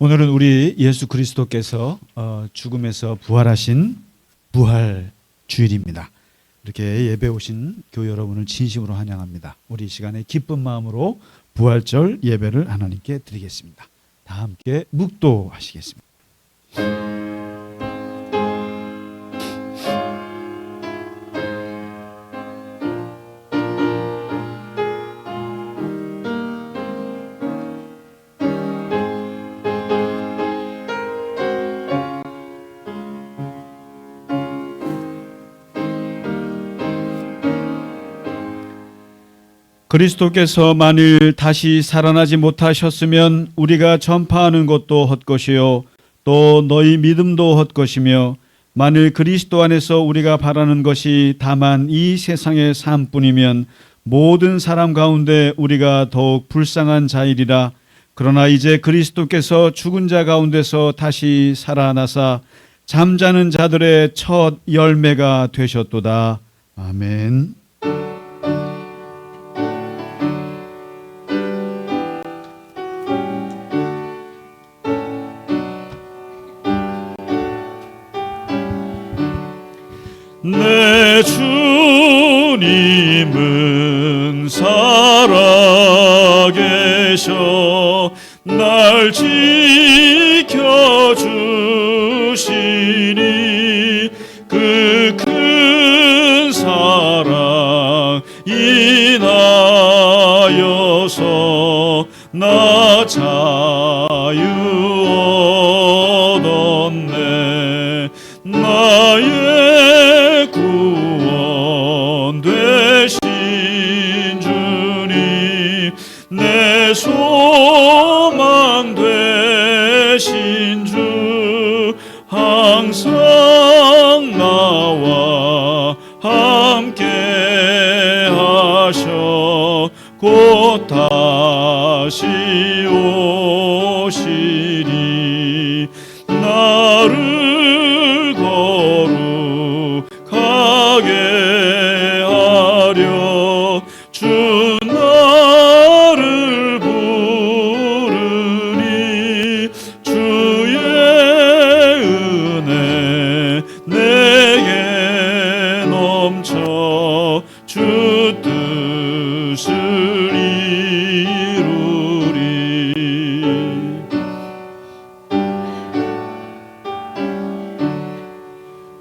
오늘은 우리 예수 그리스도께서 죽음에서 부활하신 부활 주일입니다. 이렇게 예배 오신 교회 여러분을 진심으로 환영합니다. 우리 이 시간에 기쁜 마음으로 부활절 예배를 하나님께 드리겠습니다. 다 함께 묵도하시겠습니다. 그리스도께서 만일 다시 살아나지 못하셨으면 우리가 전파하는 것도 헛것이요 또 너희 믿음도 헛것이며, 만일 그리스도 안에서 우리가 바라는 것이 다만 이 세상의 삶뿐이면 모든 사람 가운데 우리가 더욱 불쌍한 자이리라. 그러나 이제 그리스도께서 죽은 자 가운데서 다시 살아나사 잠자는 자들의 첫 열매가 되셨도다. 아멘. 내 주님은 살아계셔 날 지켜주시니 그 큰 사랑 인하여서 나 자유 얻었네. 나의 구원 되신 주님, 내 소망 되신 주, 항상 나와 함께 하셔 곧 다시 오시리. 나를 거룩하게 하려 주 나를 부르니, 주의 은혜 내게 넘쳐 주 뜻을 이루리.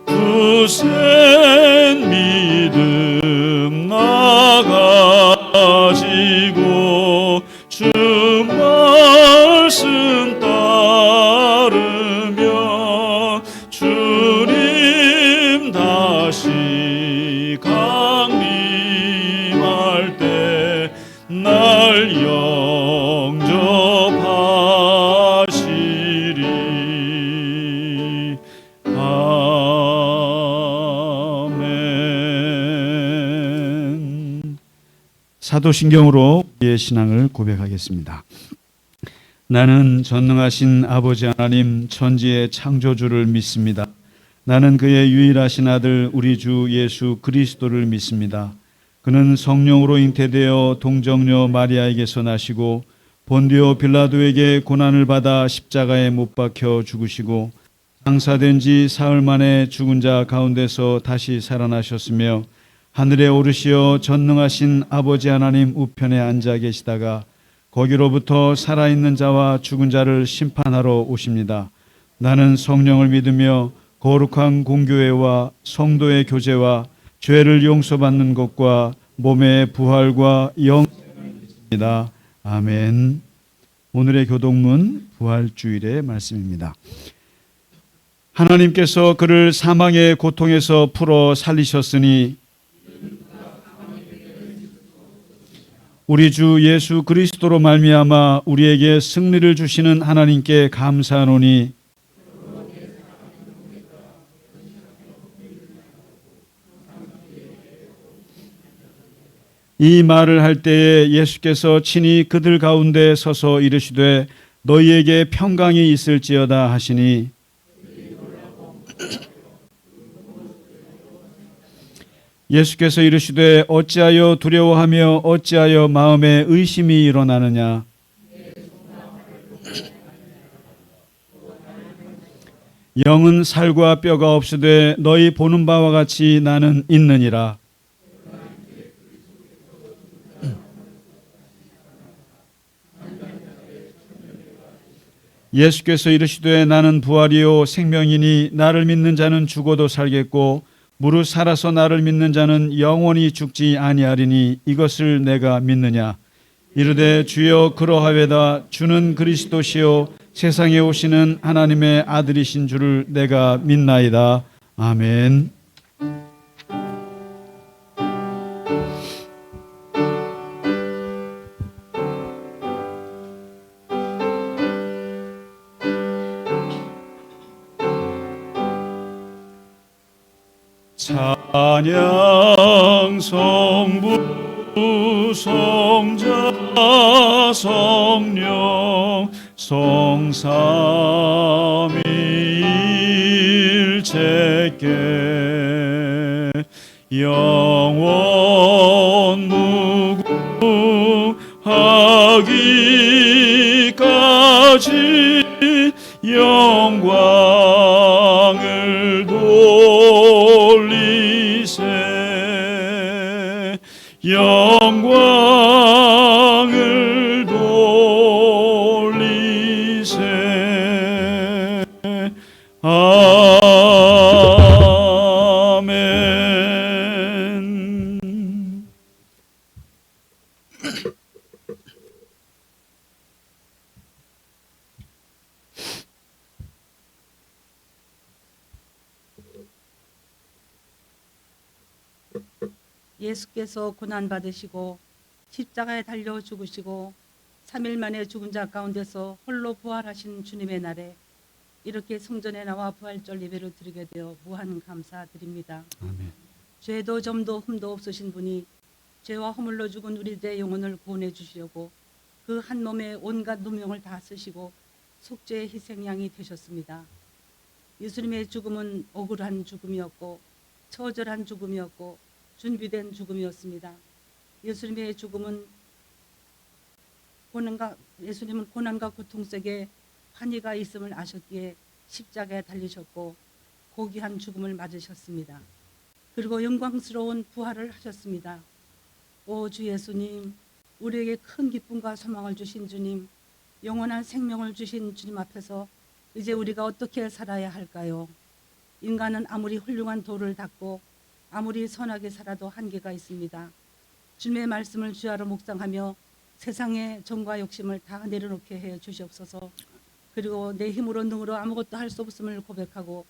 굳센 믿음 나가지고 주 말씀 따르며 주님 다시 강림할 때 날 영접하시리. 아멘. 사도신경으로 우리의 신앙을 고백하겠습니다. 나는 전능하신 아버지 하나님 천지의 창조주를 믿습니다. 나는 그의 유일하신 아들 우리 주 예수 그리스도를 믿습니다. 그는 성령으로 잉태되어 동정녀 마리아에게서 나시고 본디오 빌라도에게 고난을 받아 십자가에 못 박혀 죽으시고 장사된 지 사흘 만에 죽은 자 가운데서 다시 살아나셨으며 하늘에 오르시어 전능하신 아버지 하나님 우편에 앉아 계시다가 거기로부터 살아있는 자와 죽은 자를 심판하러 오십니다. 나는 성령을 믿으며 거룩한 공교회와 성도의 교제와 죄를 용서받는 것과 몸의 부활과 영생을 믿습니다. 아멘. 오늘의 교독문 부활주일의 말씀입니다. 하나님께서 그를 사망의 고통에서 풀어 살리셨으니 우리 주 예수 그리스도로 말미암아 우리에게 승리를 주시는 하나님께 감사하노니, 이 말을 할 때에 예수께서 친히 그들 가운데 서서 이르시되 너희에게 평강이 있을지어다 하시니, 예수께서 이르시되 어찌하여 두려워하며 어찌하여 마음에 의심이 일어나느냐. 영은 살과 뼈가 없으되 너희 보는 바와 같이 나는 있느니라. 예수께서 이르시되 나는 부활이요 생명이니 나를 믿는 자는 죽어도 살겠고 무릇 살아서 나를 믿는 자는 영원히 죽지 아니하리니 이것을 내가 믿느냐. 이르되 주여 그러하외다. 주는 그리스도시요 세상에 오시는 하나님의 아들이신 줄을 내가 믿나이다. 아멘. 찬양 성부 성자 성령 성삼위일체께 영원 무궁하기까지 영광을 돌리세 영광을 돌리세 아멘. 예수께서 고난받으시고 십자가에 달려 죽으시고 3일 만에 죽은 자 가운데서 홀로 부활하신 주님의 날에 이렇게 성전에 나와 부활절 예배를 드리게 되어 무한 감사드립니다. 아멘. 죄도 점도 흠도 없으신 분이 죄와 허물로 죽은 우리들의 영혼을 구원해 주시려고 그 한 몸에 온갖 누명을 다 쓰시고 속죄의 희생양이 되셨습니다. 예수님의 죽음은 억울한 죽음이었고 처절한 죽음이었고 준비된 죽음이었습니다. 예수님의 죽음은 예수님은 고난과 고통 속에 환희가 있음을 아셨기에 십자가에 달리셨고 고귀한 죽음을 맞으셨습니다. 그리고 영광스러운 부활을 하셨습니다. 오 주 예수님, 우리에게 큰 기쁨과 소망을 주신 주님, 영원한 생명을 주신 주님 앞에서 이제 우리가 어떻게 살아야 할까요? 인간은 아무리 훌륭한 도를 닦고 아무리 선하게 살아도 한계가 있습니다. 주님의 말씀을 주야로 묵상하며 세상의 정과 욕심을 다 내려놓게 해 주시옵소서. 그리고 내 힘으로 능으로 아무것도 할 수 없음을 고백하고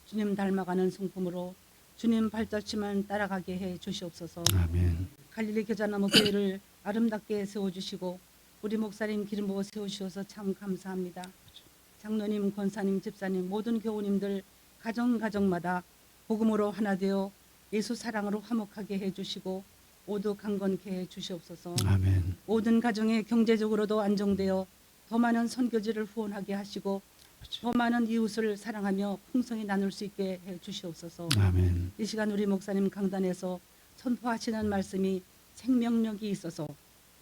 주님 닮아가는 성품으로 주님 발자취만 따라가게 해 주시옵소서. 아멘. 갈릴리 겨자나무 교회를 아름답게 세워주시고 우리 목사님 기름 부어 세우시어서 참 감사합니다. 장로님, 권사님, 집사님, 모든 교우님들 가정마다 복음으로 하나 되어 예수 사랑으로 화목하게 해주시고 모두 강건케 해주시옵소서. 아멘. 모든 가정에 경제적으로도 안정되어 더 많은 선교지를 후원하게 하시고 더 많은 이웃을 사랑하며 풍성히 나눌 수 있게 해주시옵소서. 아멘. 이 시간 우리 목사님 강단에서 선포하시는 말씀이 생명력이 있어서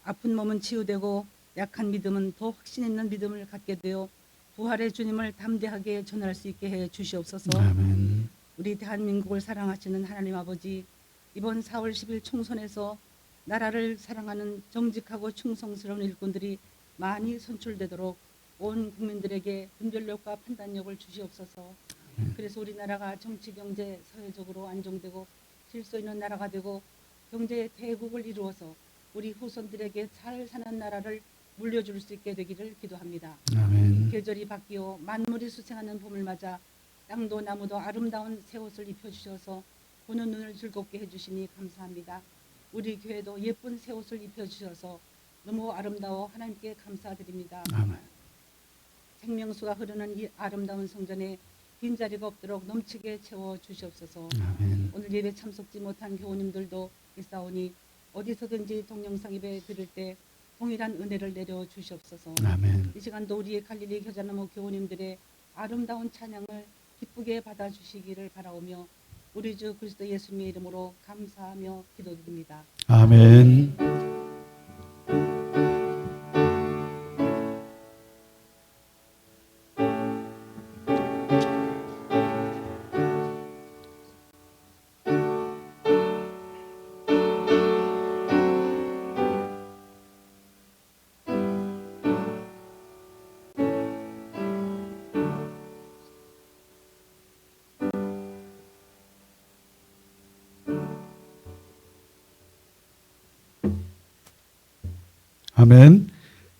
아픈 몸은 치유되고 약한 믿음은 더 확신 있는 믿음을 갖게 되어 부활의 주님을 담대하게 전할 수 있게 해 주시옵소서. 아멘. 우리 대한민국을 사랑하시는 하나님 아버지, 이번 4월 10일 총선에서 나라를 사랑하는 정직하고 충성스러운 일꾼들이 많이 선출되도록 온 국민들에게 분별력과 판단력을 주시옵소서. 그래서 우리나라가 정치, 경제, 사회적으로 안정되고 질서 있는 나라가 되고 경제의 대국을 이루어서 우리 후손들에게 잘 사는 나라를 물려줄 수 있게 되기를 기도합니다. 아멘. 계절이 바뀌어 만물이 수생하는 봄을 맞아 땅도 나무도 아름다운 새 옷을 입혀주셔서 보는 눈을 즐겁게 해주시니 감사합니다. 우리 교회도 예쁜 새 옷을 입혀주셔서 너무 아름다워 하나님께 감사드립니다. 아멘. 생명수가 흐르는 이 아름다운 성전에 빈자리가 없도록 넘치게 채워주시옵소서. 아멘. 오늘 예배 참석지 못한 교우님들도 있사오니 어디서든지 동영상 예배 드릴 때 동일한 은혜를 내려 주시옵소서. 아멘. 이 시간도 우리의 갈릴리 겨자나무 교우님들의 아름다운 찬양을 기쁘게 받아주시기를 바라오며 우리 주 그리스도 예수님의 이름으로 감사하며 기도드립니다. 아멘. 아멘.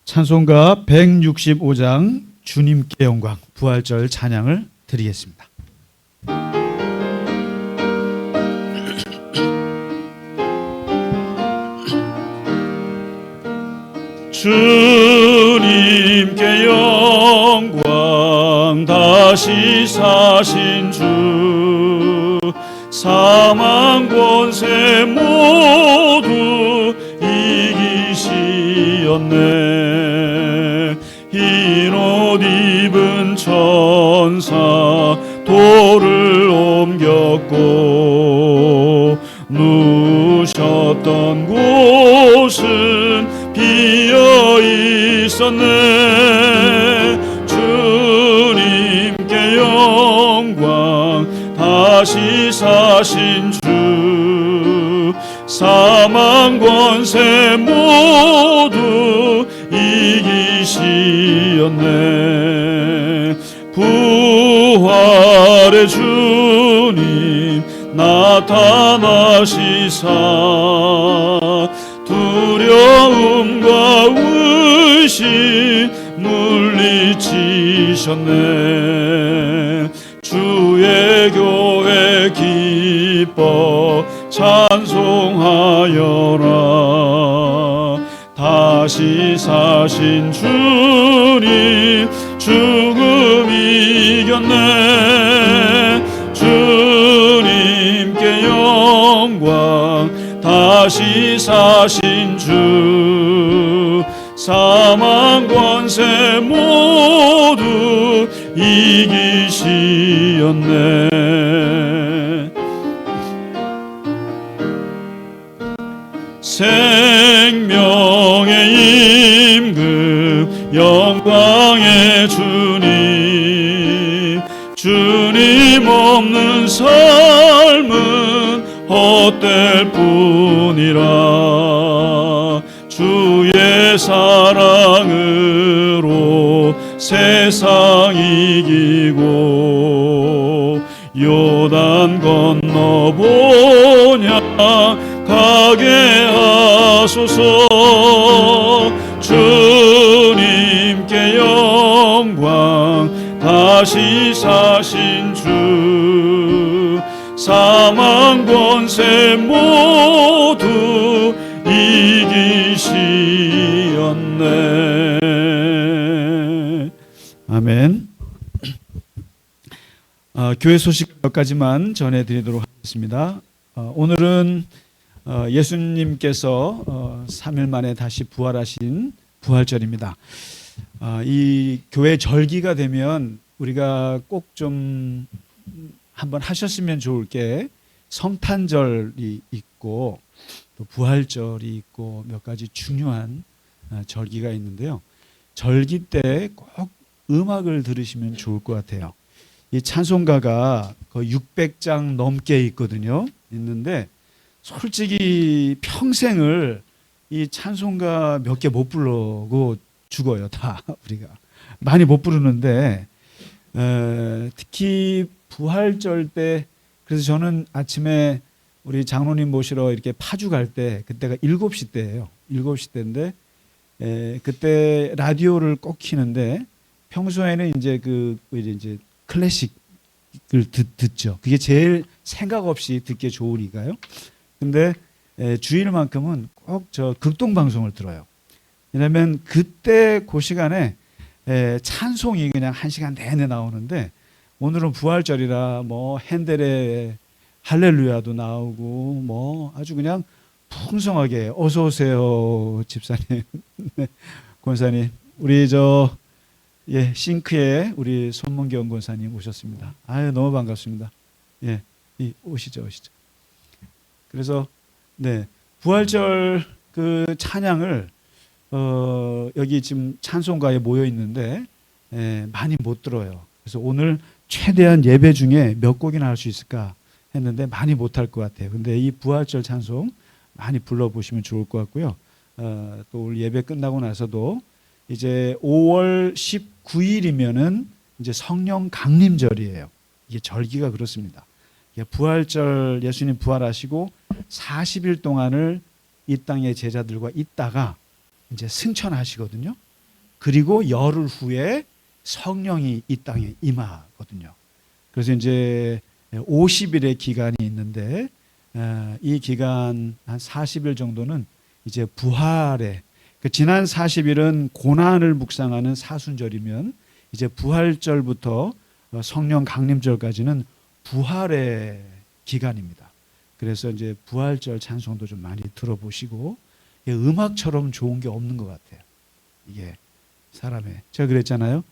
찬송가 165장 주님께 영광 부활절 찬양을 드리겠습니다. 주님께 영광 다시 사신 주 사망 권세 모두 이기시었네. 흰 옷 입은 천사 돌을 옮겼고 누우셨던 곳은 비어 있었네. 주님께 영광 다시 사신 주 사망 권세 모두 이기시었네. 부활의 주님 나타나시사 두려움과 의심 물리치셨네. 주의 교회 기뻐 찬송하여라. 다시 사신 주님 죽음 이겼네. 주님께 영광 다시 사신 주 사망 권세 모두 이기시었네. 생명의 임금 영광의 주님 주님 없는 삶은 헛될 뿐이라. 주의 사랑으로 세상 이기고 요단 건너보냐 가게 하소서. 주님께 영광 다시 사신 주 사망 권세 모두 이기시었네. 아멘. 교회 소식 몇 가지만 전해드리도록 하겠습니다. 오늘은 예수님께서 3일 만에 다시 부활하신 부활절입니다. 이 교회 절기가 되면 우리가 꼭 좀 한번 하셨으면 좋을 게 성탄절이 있고 또 부활절이 있고 몇 가지 중요한 절기가 있는데요. 절기 때 꼭 음악을 들으시면 좋을 것 같아요. 이 찬송가가 거의 600장 넘게 있거든요. 있는데 솔직히 평생을 이 찬송가 몇 개 못 부르고 죽어요. 다 우리가 많이 못 부르는데 특히 부활절 때 그래서 저는 아침에 우리 장로님 모시러 이렇게 파주 갈 때 그때가 7시 때예요. 7시 때인데 그때 라디오를 꼭 키는데 평소에는 이제 이제 클래식을 듣죠. 그게 제일 생각 없이 듣기 좋으니까요. 근데 주일만큼은 꼭 저 극동 방송을 들어요. 왜냐하면 그때 그 시간에 찬송이 그냥 1시간 내내 나오는데 오늘은 부활절이라 뭐 핸델의 할렐루야도 나오고 뭐 아주 그냥 풍성하게 어서 오세요 집사님, 네, 권사님, 우리 싱크에 우리 손문경 권사님 오셨습니다. 아유 너무 반갑습니다. 예, 오시죠. 그래서 네 부활절 그 찬양을 여기 지금 찬송가에 모여 있는데 많이 못 들어요. 그래서 오늘 최대한 예배 중에 몇 곡이나 할 수 있을까 했는데 많이 못할 것 같아요. 근데 이 부활절 찬송 많이 불러보시면 좋을 것 같고요. 또 오늘 예배 끝나고 나서도 이제 5월 19일이면은 이제 성령 강림절이에요. 이게 절기가 그렇습니다. 부활절 예수님 부활하시고 40일 동안을 이 땅의 제자들과 있다가 이제 승천하시거든요. 그리고 열흘 후에 성령이 이 땅에 임하거든요. 그래서 이제 50일의 기간이 있는데 이 기간 한 40일 정도는 이제 부활의 지난 40일은 고난을 묵상하는 사순절이면 이제 부활절부터 성령 강림절까지는 부활의 기간입니다. 그래서 이제 부활절 찬송도 좀 많이 들어보시고 음악처럼 좋은 게 없는 것 같아요. 이게 사람의 제가 그랬잖아요.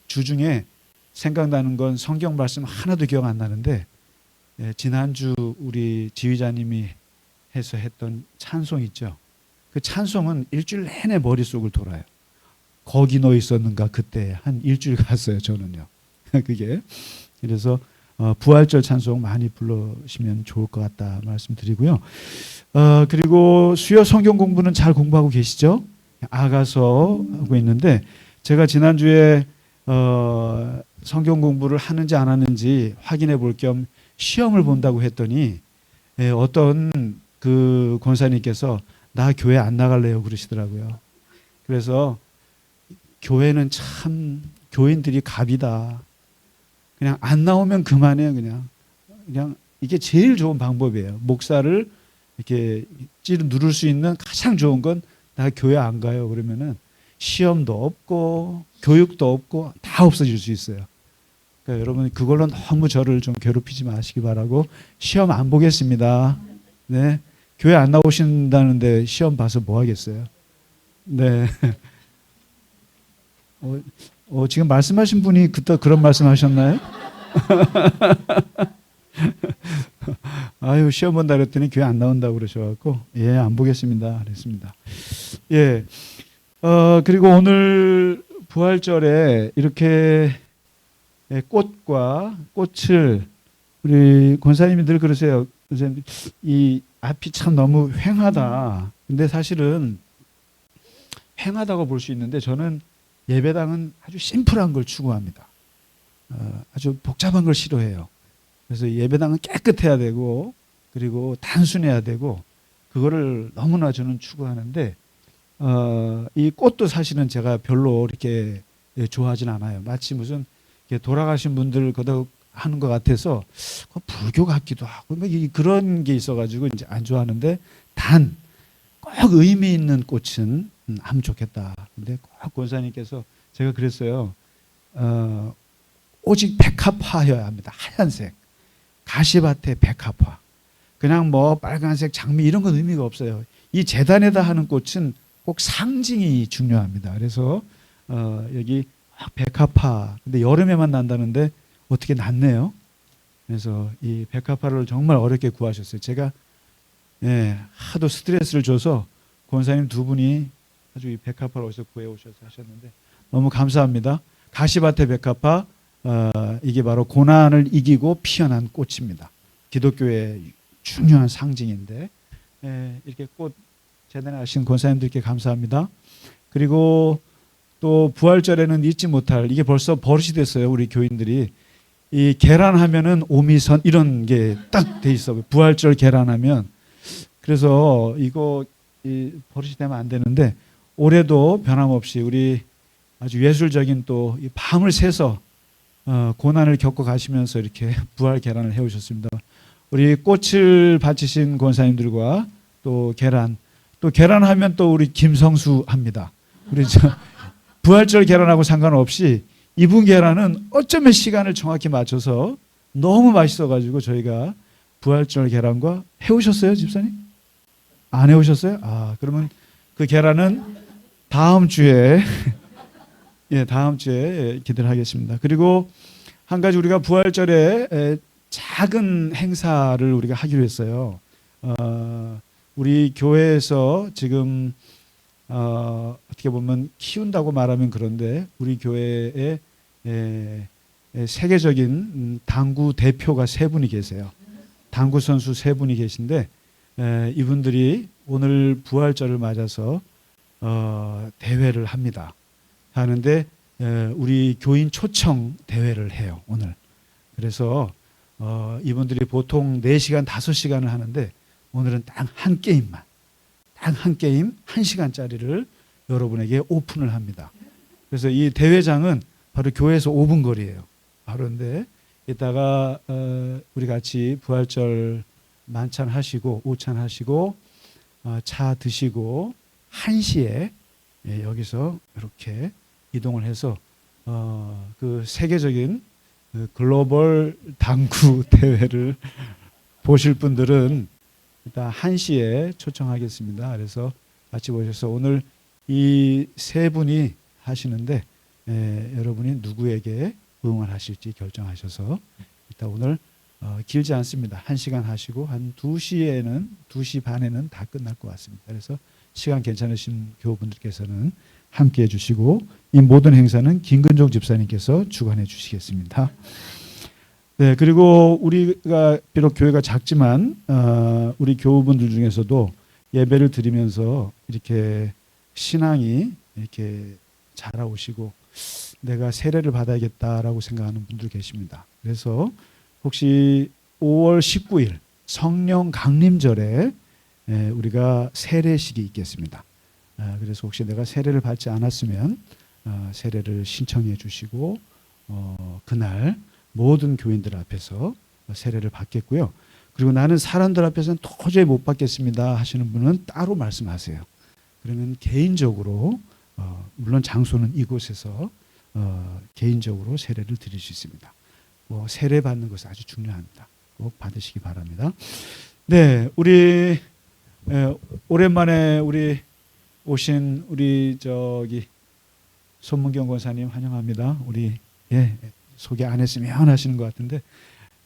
주중에 생각나는 건 성경 말씀 하나도 기억 안 나는데 지난주 우리 지휘자님이 해서 했던 찬송 있죠. 그 찬송은 일주일 내내 머릿속을 돌아요. 거기 너 있었는가 그때 한 일주일 갔어요. 저는요. 그게 그래서 부활절 찬송 많이 불러시면 좋을 것 같다 말씀드리고요. 그리고 수요 성경 공부는 잘 공부하고 계시죠? 아가서 하고 있는데 제가 지난주에 성경 공부를 하는지 안 하는지 확인해 볼 겸 시험을 본다고 했더니 어떤 그 권사님께서 나 교회 안 나갈래요 그러시더라고요. 그래서 교회는 참 교인들이 갑이다. 그냥 안 나오면 그만해요. 그냥 이게 제일 좋은 방법이에요. 목사를 이렇게 누를 수 있는 가장 좋은 건 나 교회 안 가요. 그러면은 시험도 없고 교육도 없고 다 없어질 수 있어요. 그러니까 여러분 그걸로 너무 저를 좀 괴롭히지 마시기 바라고 시험 안 보겠습니다. 네, 교회 안 나오신다는데 시험 봐서 뭐 하겠어요? 네. 지금 말씀하신 분이 그때 그런 말씀하셨나요? 아유 시험 본다 그랬더니 교회 안 나온다고 그러셔갖고 안 보겠습니다. 그랬습니다. 그리고 오늘 부활절에 이렇게 꽃을 우리 권사님이 늘 그러세요. 이 앞이 참 너무 휑하다. 근데 사실은 휑하다고 볼 수 있는데 저는 예배당은 아주 심플한 걸 추구합니다. 아주 복잡한 걸 싫어해요. 그래서 예배당은 깨끗해야 되고 그리고 단순해야 되고 그거를 너무나 저는 추구하는데 이 꽃도 사실은 제가 별로 이렇게 좋아하진 않아요. 마치 무슨 돌아가신 분들 거다 하는 것 같아서 불교 같기도 하고 그런 게 있어가지고 이제 안 좋아하는데 단 꼭 의미 있는 꽃은 하면 좋겠다. 근데 꼭 권사님께서 제가 그랬어요. 오직 백합화여야 합니다. 하얀색 가시밭의 백합화. 그냥 뭐 빨간색 장미 이런 건 의미가 없어요. 이 재단에다 하는 꽃은 꼭 상징이 중요합니다. 그래서 여기 백합화. 근데 여름에만 난다는데 어떻게 났네요. 그래서 이 백합화를 정말 어렵게 구하셨어요. 제가 하도 스트레스를 줘서 권사님 두 분이 아주 이 백합화를 어디서 구해오셔서 하셨는데 너무 감사합니다. 가시밭의 백합화. 이게 바로 고난을 이기고 피어난 꽃입니다. 기독교의 중요한 상징인데 이렇게 꽃 재단하신 권사님들께 감사합니다. 그리고 또 부활절에는 잊지 못할 이게 벌써 버릇이 됐어요. 우리 교인들이 이 계란하면은 오미선 이런 게 딱 돼 있어. 부활절 계란하면 그래서 이거 버릇이 되면 안 되는데 올해도 변함없이 우리 아주 예술적인 또 이 밤을 새서 고난을 겪어 가시면서 이렇게 부활 계란을 해오셨습니다. 우리 꽃을 바치신 권사님들과 또 계란하면 또 우리 김성수 합니다. 우리 부활절 계란하고 상관없이 이분 계란은 어쩌면 시간을 정확히 맞춰서 너무 맛있어가지고 저희가 부활절 계란과 해오셨어요, 집사님? 안 해오셨어요? 그러면 그 계란은 다음 주에 다음 주에 기대를 하겠습니다. 그리고 한 가지 우리가 부활절에 작은 행사를 우리가 하기로 했어요. 우리 교회에서 지금 어떻게 보면 키운다고 말하면 그런데 우리 교회에 세계적인 당구 대표가 3분이 계세요. 당구 선수 3분이 계신데 이분들이 오늘 부활절을 맞아서 대회를 합니다. 하는데 우리 교인 초청 대회를 해요. 오늘. 그래서 이분들이 보통 4시간 5시간을 하는데 오늘은 딱 한 게임만 딱 한 게임 1시간짜리를 여러분에게 오픈을 합니다. 그래서 이 대회장은 바로 교회에서 5분 거리예요. 바로 근데 이따가 우리 같이 부활절 만찬하시고 오찬하시고 차 드시고 1시에 여기서 이렇게 이동을 해서 그 세계적인 그 글로벌 당구 대회를 보실 분들은 일단 1시에 초청하겠습니다. 그래서 같이 오셔서 오늘 이 세 분이 하시는데 여러분이 누구에게 응원하실지 결정하셔서 일단 오늘 길지 않습니다. 1시간 하시고 한 2시 반에는 다 끝날 것 같습니다. 그래서 시간 괜찮으신 교우분들께서는 함께 해주시고 이 모든 행사는 김근종 집사님께서 주관해 주시겠습니다. 네, 그리고 우리가 비록 교회가 작지만 우리 교우분들 중에서도 예배를 드리면서 이렇게 신앙이 이렇게 자라오시고 내가 세례를 받아야겠다라고 생각하는 분들 계십니다. 그래서 혹시 5월 19일 성령 강림절에 우리가 세례식이 있겠습니다. 그래서 혹시 내가 세례를 받지 않았으면 세례를 신청해 주시고 그날 모든 교인들 앞에서 세례를 받겠고요. 그리고 나는 사람들 앞에서는 도저히 못 받겠습니다 하시는 분은 따로 말씀하세요. 그러면 개인적으로 물론 장소는 이곳에서 개인적으로 세례를 드릴 수 있습니다. 세례 받는 것은 아주 중요합니다. 꼭 받으시기 바랍니다. 네, 우리 오랜만에 우리 오신 우리 손문경 권사님 환영합니다. 우리 소개 안 했으면 하시는 것 같은데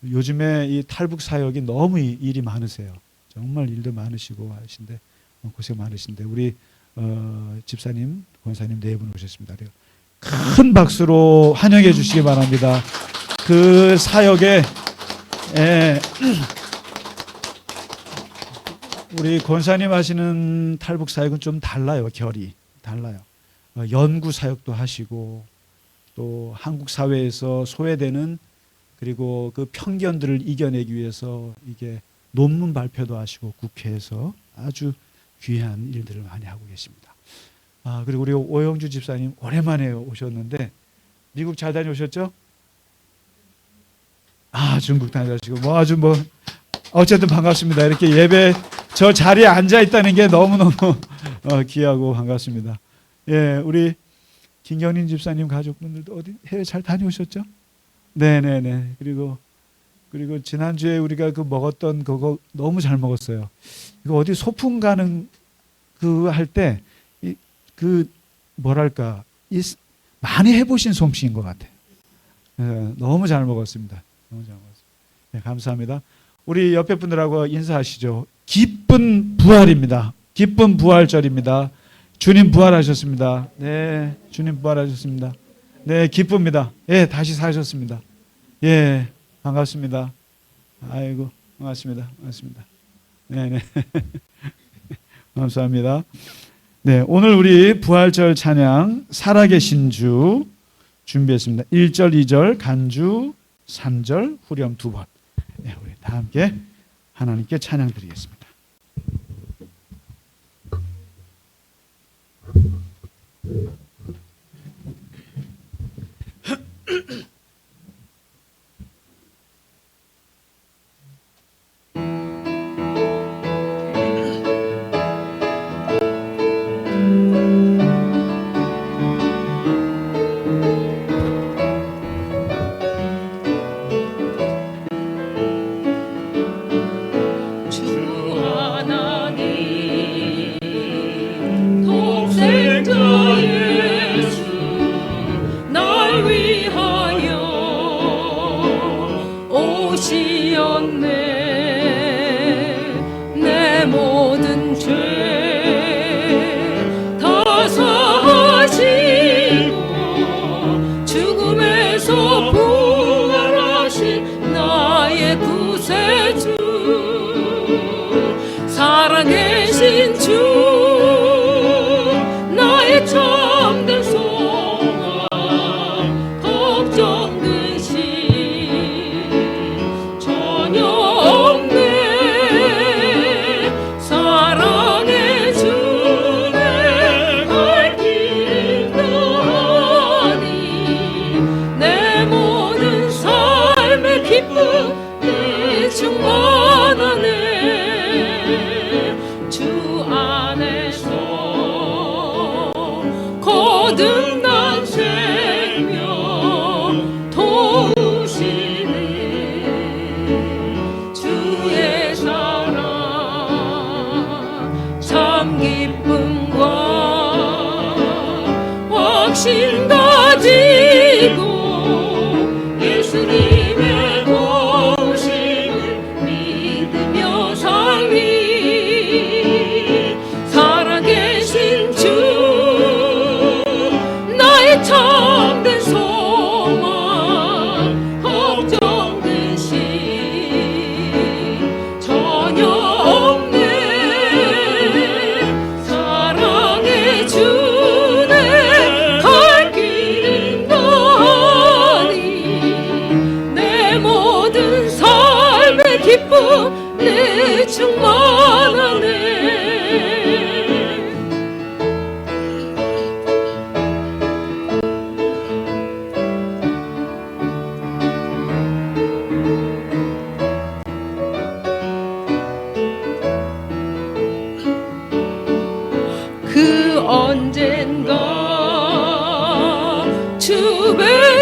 요즘에 이 탈북 사역이 너무 일이 많으세요. 정말 일도 많으시고 하신데 고생 많으신데 우리 집사님, 권사님 네 분 오셨습니다. 큰 박수로 환영해 주시기 바랍니다. 그 사역에 우리 권사님 하시는 탈북 사역은 좀 달라요. 결이 달라요. 연구 사역도 하시고 또 한국 사회에서 소외되는 그리고 그 편견들을 이겨내기 위해서 이게 논문 발표도 하시고 국회에서 아주 귀한 일들을 많이 하고 계십니다. 그리고 우리 오영주 집사님 오랜만에 오셨는데 미국 잘 다녀오셨죠? 중국 다녀오시고 아주 어쨌든 반갑습니다. 이렇게 예배 저 자리에 앉아 있다는 게 너무너무 귀하고 반갑습니다. 예, 우리 김경린 집사님 가족분들도 어디 해외 잘 다녀오셨죠? 네네네. 그리고 지난주에 우리가 먹었던 그거 너무 잘 먹었어요. 이거 어디 소풍 가는 할 때 뭐랄까 많이 해보신 솜씨인 것 같아요. 너무 잘 먹었습니다. 너무 잘 먹었습니다. 네, 감사합니다. 우리 옆에 분들하고 인사하시죠. 기쁜 부활입니다. 기쁜 부활절입니다. 주님 부활하셨습니다. 네, 주님 부활하셨습니다. 네, 기쁩니다. 예, 다시 사셨습니다. 예, 반갑습니다. 아이고, 반갑습니다. 반갑습니다. 네네. 감사합니다. 네, 오늘 우리 부활절 찬양 살아계신 주 준비했습니다. 1절, 2절, 간주, 3절, 후렴 2번. 네, 우리 다 함께 하나님께 찬양 드리겠습니다. 동생자의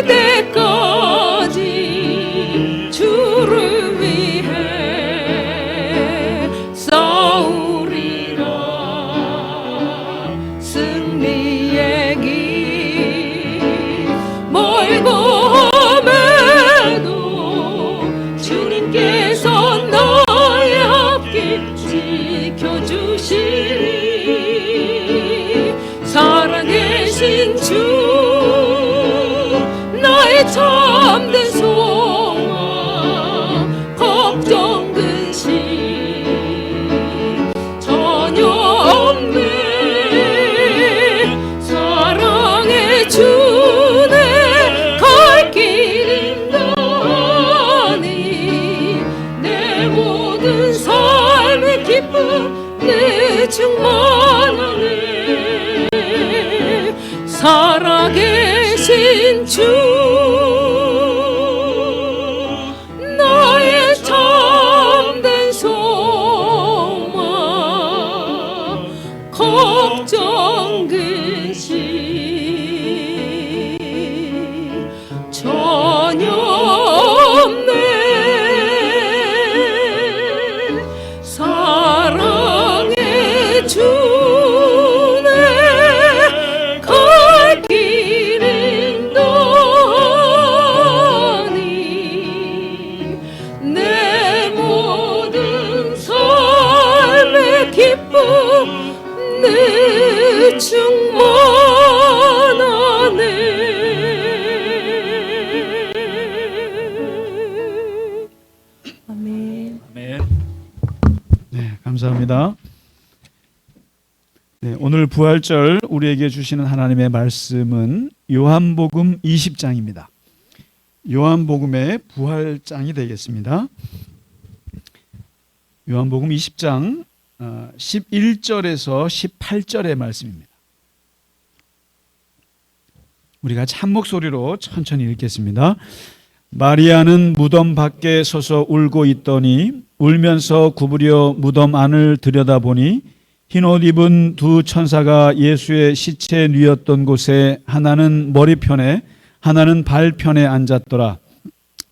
때까지 주를 위해 싸우리라. 승리의 길 멀고 험해도 주님께서 너의 앞길 지켜주시리. 살아계신 주 나의 참된 소망, 걱정 근심 전혀 없네. 사랑의 주네 갈 길인다니 내 모든 삶의 기쁨 내 충만하네. 살아계신 주 나의 참된 소망, 걱정 근심 전혀 없네. 사랑의 주네 갈 길인다니 내 모든 삶의 기쁨 내 충만하네. 아멘. 아멘. 네, 감사합니다. 네, 오늘 부활절 우리에게 주시는 하나님의 말씀은 요한복음 20장입니다. 요한복음의 부활장이 되겠습니다. 요한복음 20장 11절에서 18절의 말씀입니다. 우리가 참목소리로 천천히 읽겠습니다. 마리아는 무덤 밖에 서서 울고 있더니 울면서 구부려 무덤 안을 들여다보니 흰옷 입은 두 천사가 예수의 시체 뉘었던 곳에 하나는 머리편에 하나는 발편에 앉았더라.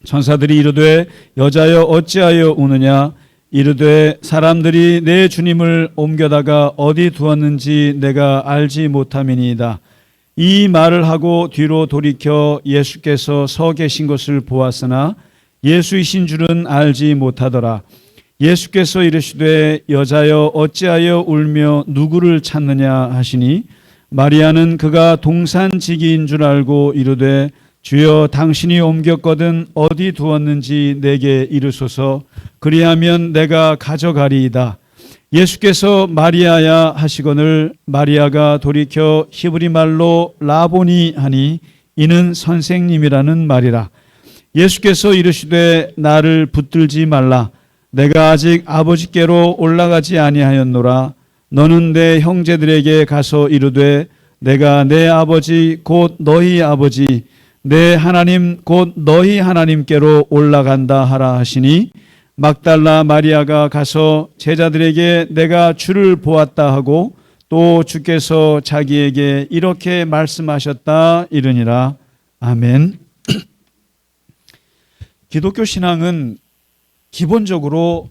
천사들이 이르되 여자여 어찌하여 우느냐. 이르되 사람들이 내 주님을 옮겨다가 어디 두었는지 내가 알지 못함이니이다. 이 말을 하고 뒤로 돌이켜 예수께서 서 계신 것을 보았으나 예수이신 줄은 알지 못하더라. 예수께서 이르시되 여자여 어찌하여 울며 누구를 찾느냐 하시니 마리아는 그가 동산지기인 줄 알고 이르되 주여 당신이 옮겼거든 어디 두었는지 내게 이르소서. 그리하면 내가 가져가리이다. 예수께서 마리아야 하시거늘 마리아가 돌이켜 히브리 말로 라보니 하니 이는 선생님이라는 말이라. 예수께서 이르시되 나를 붙들지 말라. 내가 아직 아버지께로 올라가지 아니하였노라. 너는 내 형제들에게 가서 이르되 내가 내 아버지 곧 너희 아버지 내 하나님 곧 너희 하나님께로 올라간다 하라 하시니 막달라 마리아가 가서 제자들에게 내가 주를 보았다 하고 또 주께서 자기에게 이렇게 말씀하셨다 이르니라. 아멘. 기독교 신앙은 기본적으로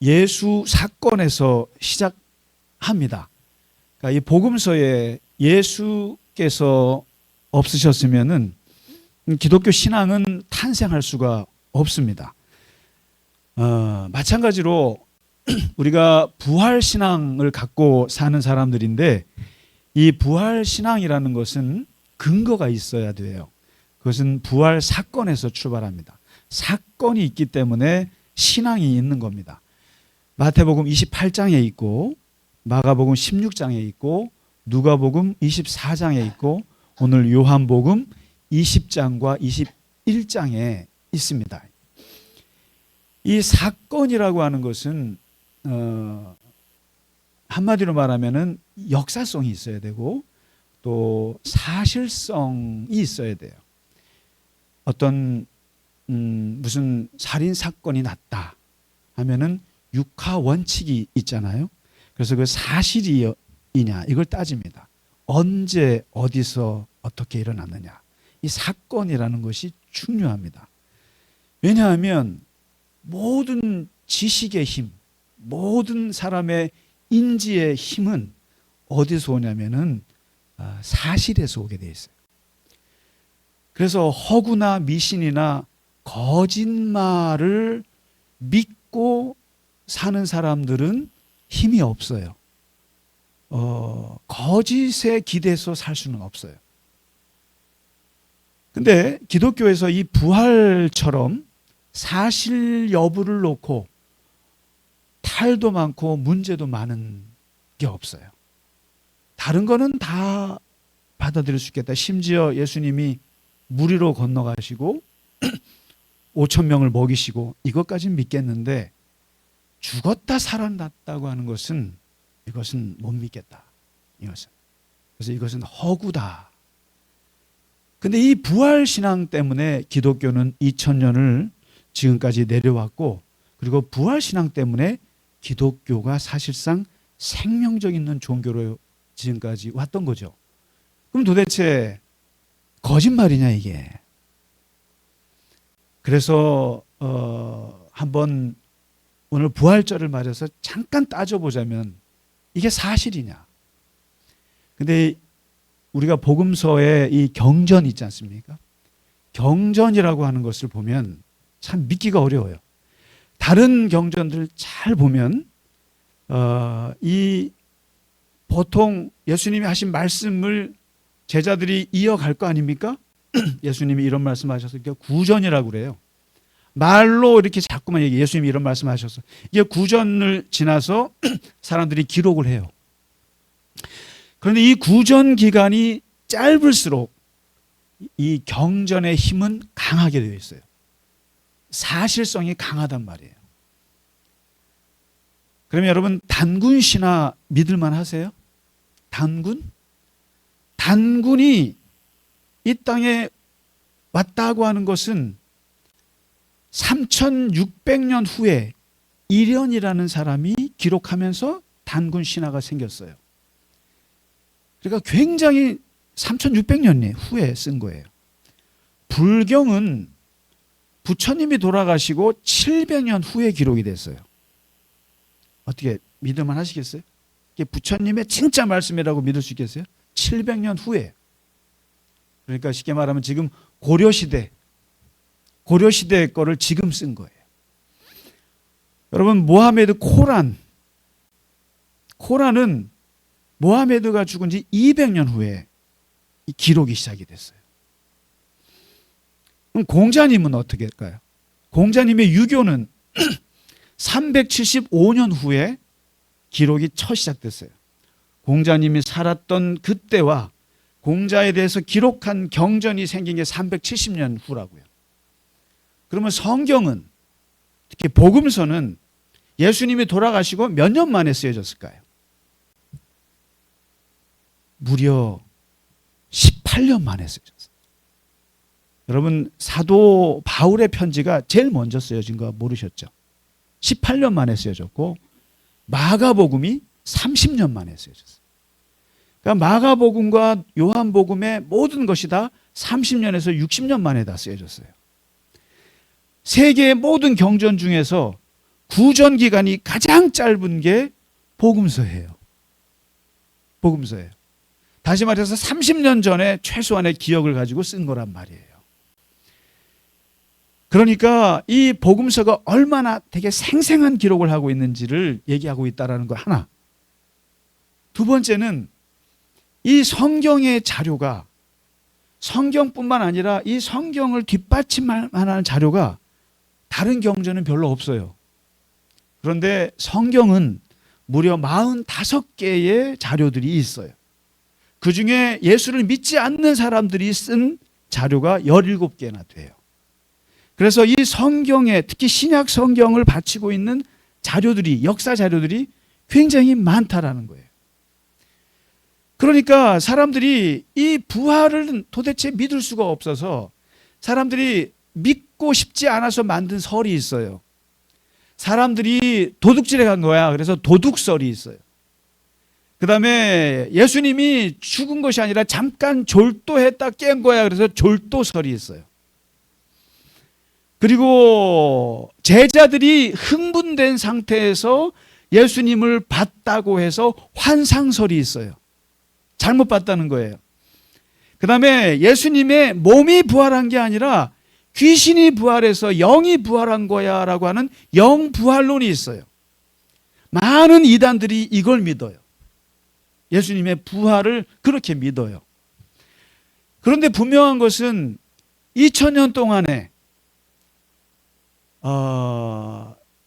예수 사건에서 시작합니다. 그러니까 이 복음서에 예수께서 없으셨으면은 기독교 신앙은 탄생할 수가 없습니다. 마찬가지로 우리가 부활 신앙을 갖고 사는 사람들인데 이 부활 신앙이라는 것은 근거가 있어야 돼요. 그것은 부활 사건에서 출발합니다. 사건이 있기 때문에 신앙이 있는 겁니다. 마태복음 28장에 있고 마가복음 16장에 있고 누가복음 24장에 있고 오늘 요한복음 20장과 21장에 있습니다. 이 사건이라고 하는 것은 한마디로 말하면은 역사성이 있어야 되고 또 사실성이 있어야 돼요. 어떤 무슨 살인 사건이 났다 하면은 육하 원칙이 있잖아요. 그래서 그 사실이냐 이걸 따집니다. 언제 어디서 어떻게 일어났느냐. 이 사건이라는 것이 중요합니다. 왜냐하면 모든 지식의 힘, 모든 사람의 인지의 힘은 어디서 오냐면은 사실에서 오게 돼 있어요. 그래서 허구나 미신이나 거짓말을 믿고 사는 사람들은 힘이 없어요. 거짓에 기대서 살 수는 없어요. 근데 기독교에서 이 부활처럼 사실 여부를 놓고 탈도 많고 문제도 많은 게 없어요. 다른 거는 다 받아들일 수 있겠다. 심지어 예수님이 물 위로 건너가시고 5천 명을 먹이시고 이것까지는 믿겠는데 죽었다 살아났다고 하는 것은 이것은 못 믿겠다. 이것은. 그래서 이것은 허구다. 근데 이 부활신앙 때문에 기독교는 2000년을 지금까지 내려왔고, 그리고 부활신앙 때문에 기독교가 사실상 생명력 있는 종교로 지금까지 왔던 거죠. 그럼 도대체 거짓말이냐 이게? 그래서 한번 오늘 부활절을 맞아서 잠깐 따져보자면 이게 사실이냐? 근데 우리가 복음서에 이 경전 있지 않습니까? 경전이라고 하는 것을 보면 참 믿기가 어려워요. 다른 경전들 잘 보면 이 보통 예수님이 하신 말씀을 제자들이 이어갈 거 아닙니까? 예수님이 이런 말씀하셔서 이게 구전이라고 그래요. 말로 이렇게 자꾸만 얘기해. 예수님이 이런 말씀하셔서 이게 구전을 지나서 사람들이 기록을 해요. 그런데 이 구전 기간이 짧을수록 이 경전의 힘은 강하게 되어 있어요. 사실성이 강하단 말이에요. 그러면 여러분 단군 신화 믿을만 하세요? 단군? 단군이 이 땅에 왔다고 하는 것은 3600년 후에 이련이라는 사람이 기록하면서 단군 신화가 생겼어요. 그러니까 굉장히 3600년 후에 쓴 거예요. 불경은 부처님이 돌아가시고 700년 후에 기록이 됐어요. 어떻게 믿을만 하시겠어요? 이게 부처님의 진짜 말씀이라고 믿을 수 있겠어요? 700년 후에. 그러니까 쉽게 말하면 지금 고려시대 거를 지금 쓴 거예요. 여러분 모하메드 코란은 모하메드가 죽은 지 200년 후에 이 기록이 시작이 됐어요. 그럼 공자님은 어떻게 할까요? 공자님의 유교는 375년 후에 기록이 첫 시작됐어요. 공자님이 살았던 그때와 공자에 대해서 기록한 경전이 생긴 게 370년 후라고요. 그러면 성경은, 특히 복음서는 예수님이 돌아가시고 몇 년 만에 쓰여졌을까요? 무려 18년 만에 쓰여졌어요. 여러분 사도 바울의 편지가 제일 먼저 쓰여진 거 모르셨죠? 18년 만에 쓰여졌고 마가복음이 30년 만에 쓰여졌어요. 그러니까 마가복음과 요한복음의 모든 것이 다 30년에서 60년 만에 다 쓰여졌어요. 세계의 모든 경전 중에서 구전 기간이 가장 짧은 게 복음서예요. 복음서예요. 다시 말해서 30년 전에 최소한의 기억을 가지고 쓴 거란 말이에요. 그러니까 이 복음서가 얼마나 되게 생생한 기록을 하고 있는지를 얘기하고 있다는 거 하나. 두 번째는 이 성경의 자료가 성경뿐만 아니라 이 성경을 뒷받침하는 자료가 다른 경전은 별로 없어요. 그런데 성경은 무려 45개의 자료들이 있어요. 그 중에 예수를 믿지 않는 사람들이 쓴 자료가 17개나 돼요. 그래서 이 성경에, 특히 신약 성경을 바치고 있는 자료들이, 역사 자료들이 굉장히 많다라는 거예요. 그러니까 사람들이 이 부활을 도대체 믿을 수가 없어서 사람들이 믿고 싶지 않아서 만든 설이 있어요. 사람들이 도둑질해 간 거야. 그래서 도둑설이 있어요. 그 다음에 예수님이 죽은 것이 아니라 잠깐 졸도했다 깬 거야. 그래서 졸도설이 있어요. 그리고 제자들이 흥분된 상태에서 예수님을 봤다고 해서 환상설이 있어요. 잘못 봤다는 거예요. 그 다음에 예수님의 몸이 부활한 게 아니라 귀신이 부활해서 영이 부활한 거야 라고 하는 영부활론이 있어요. 많은 이단들이 이걸 믿어요. 예수님의 부활을 그렇게 믿어요. 그런데 분명한 것은 2000년 동안에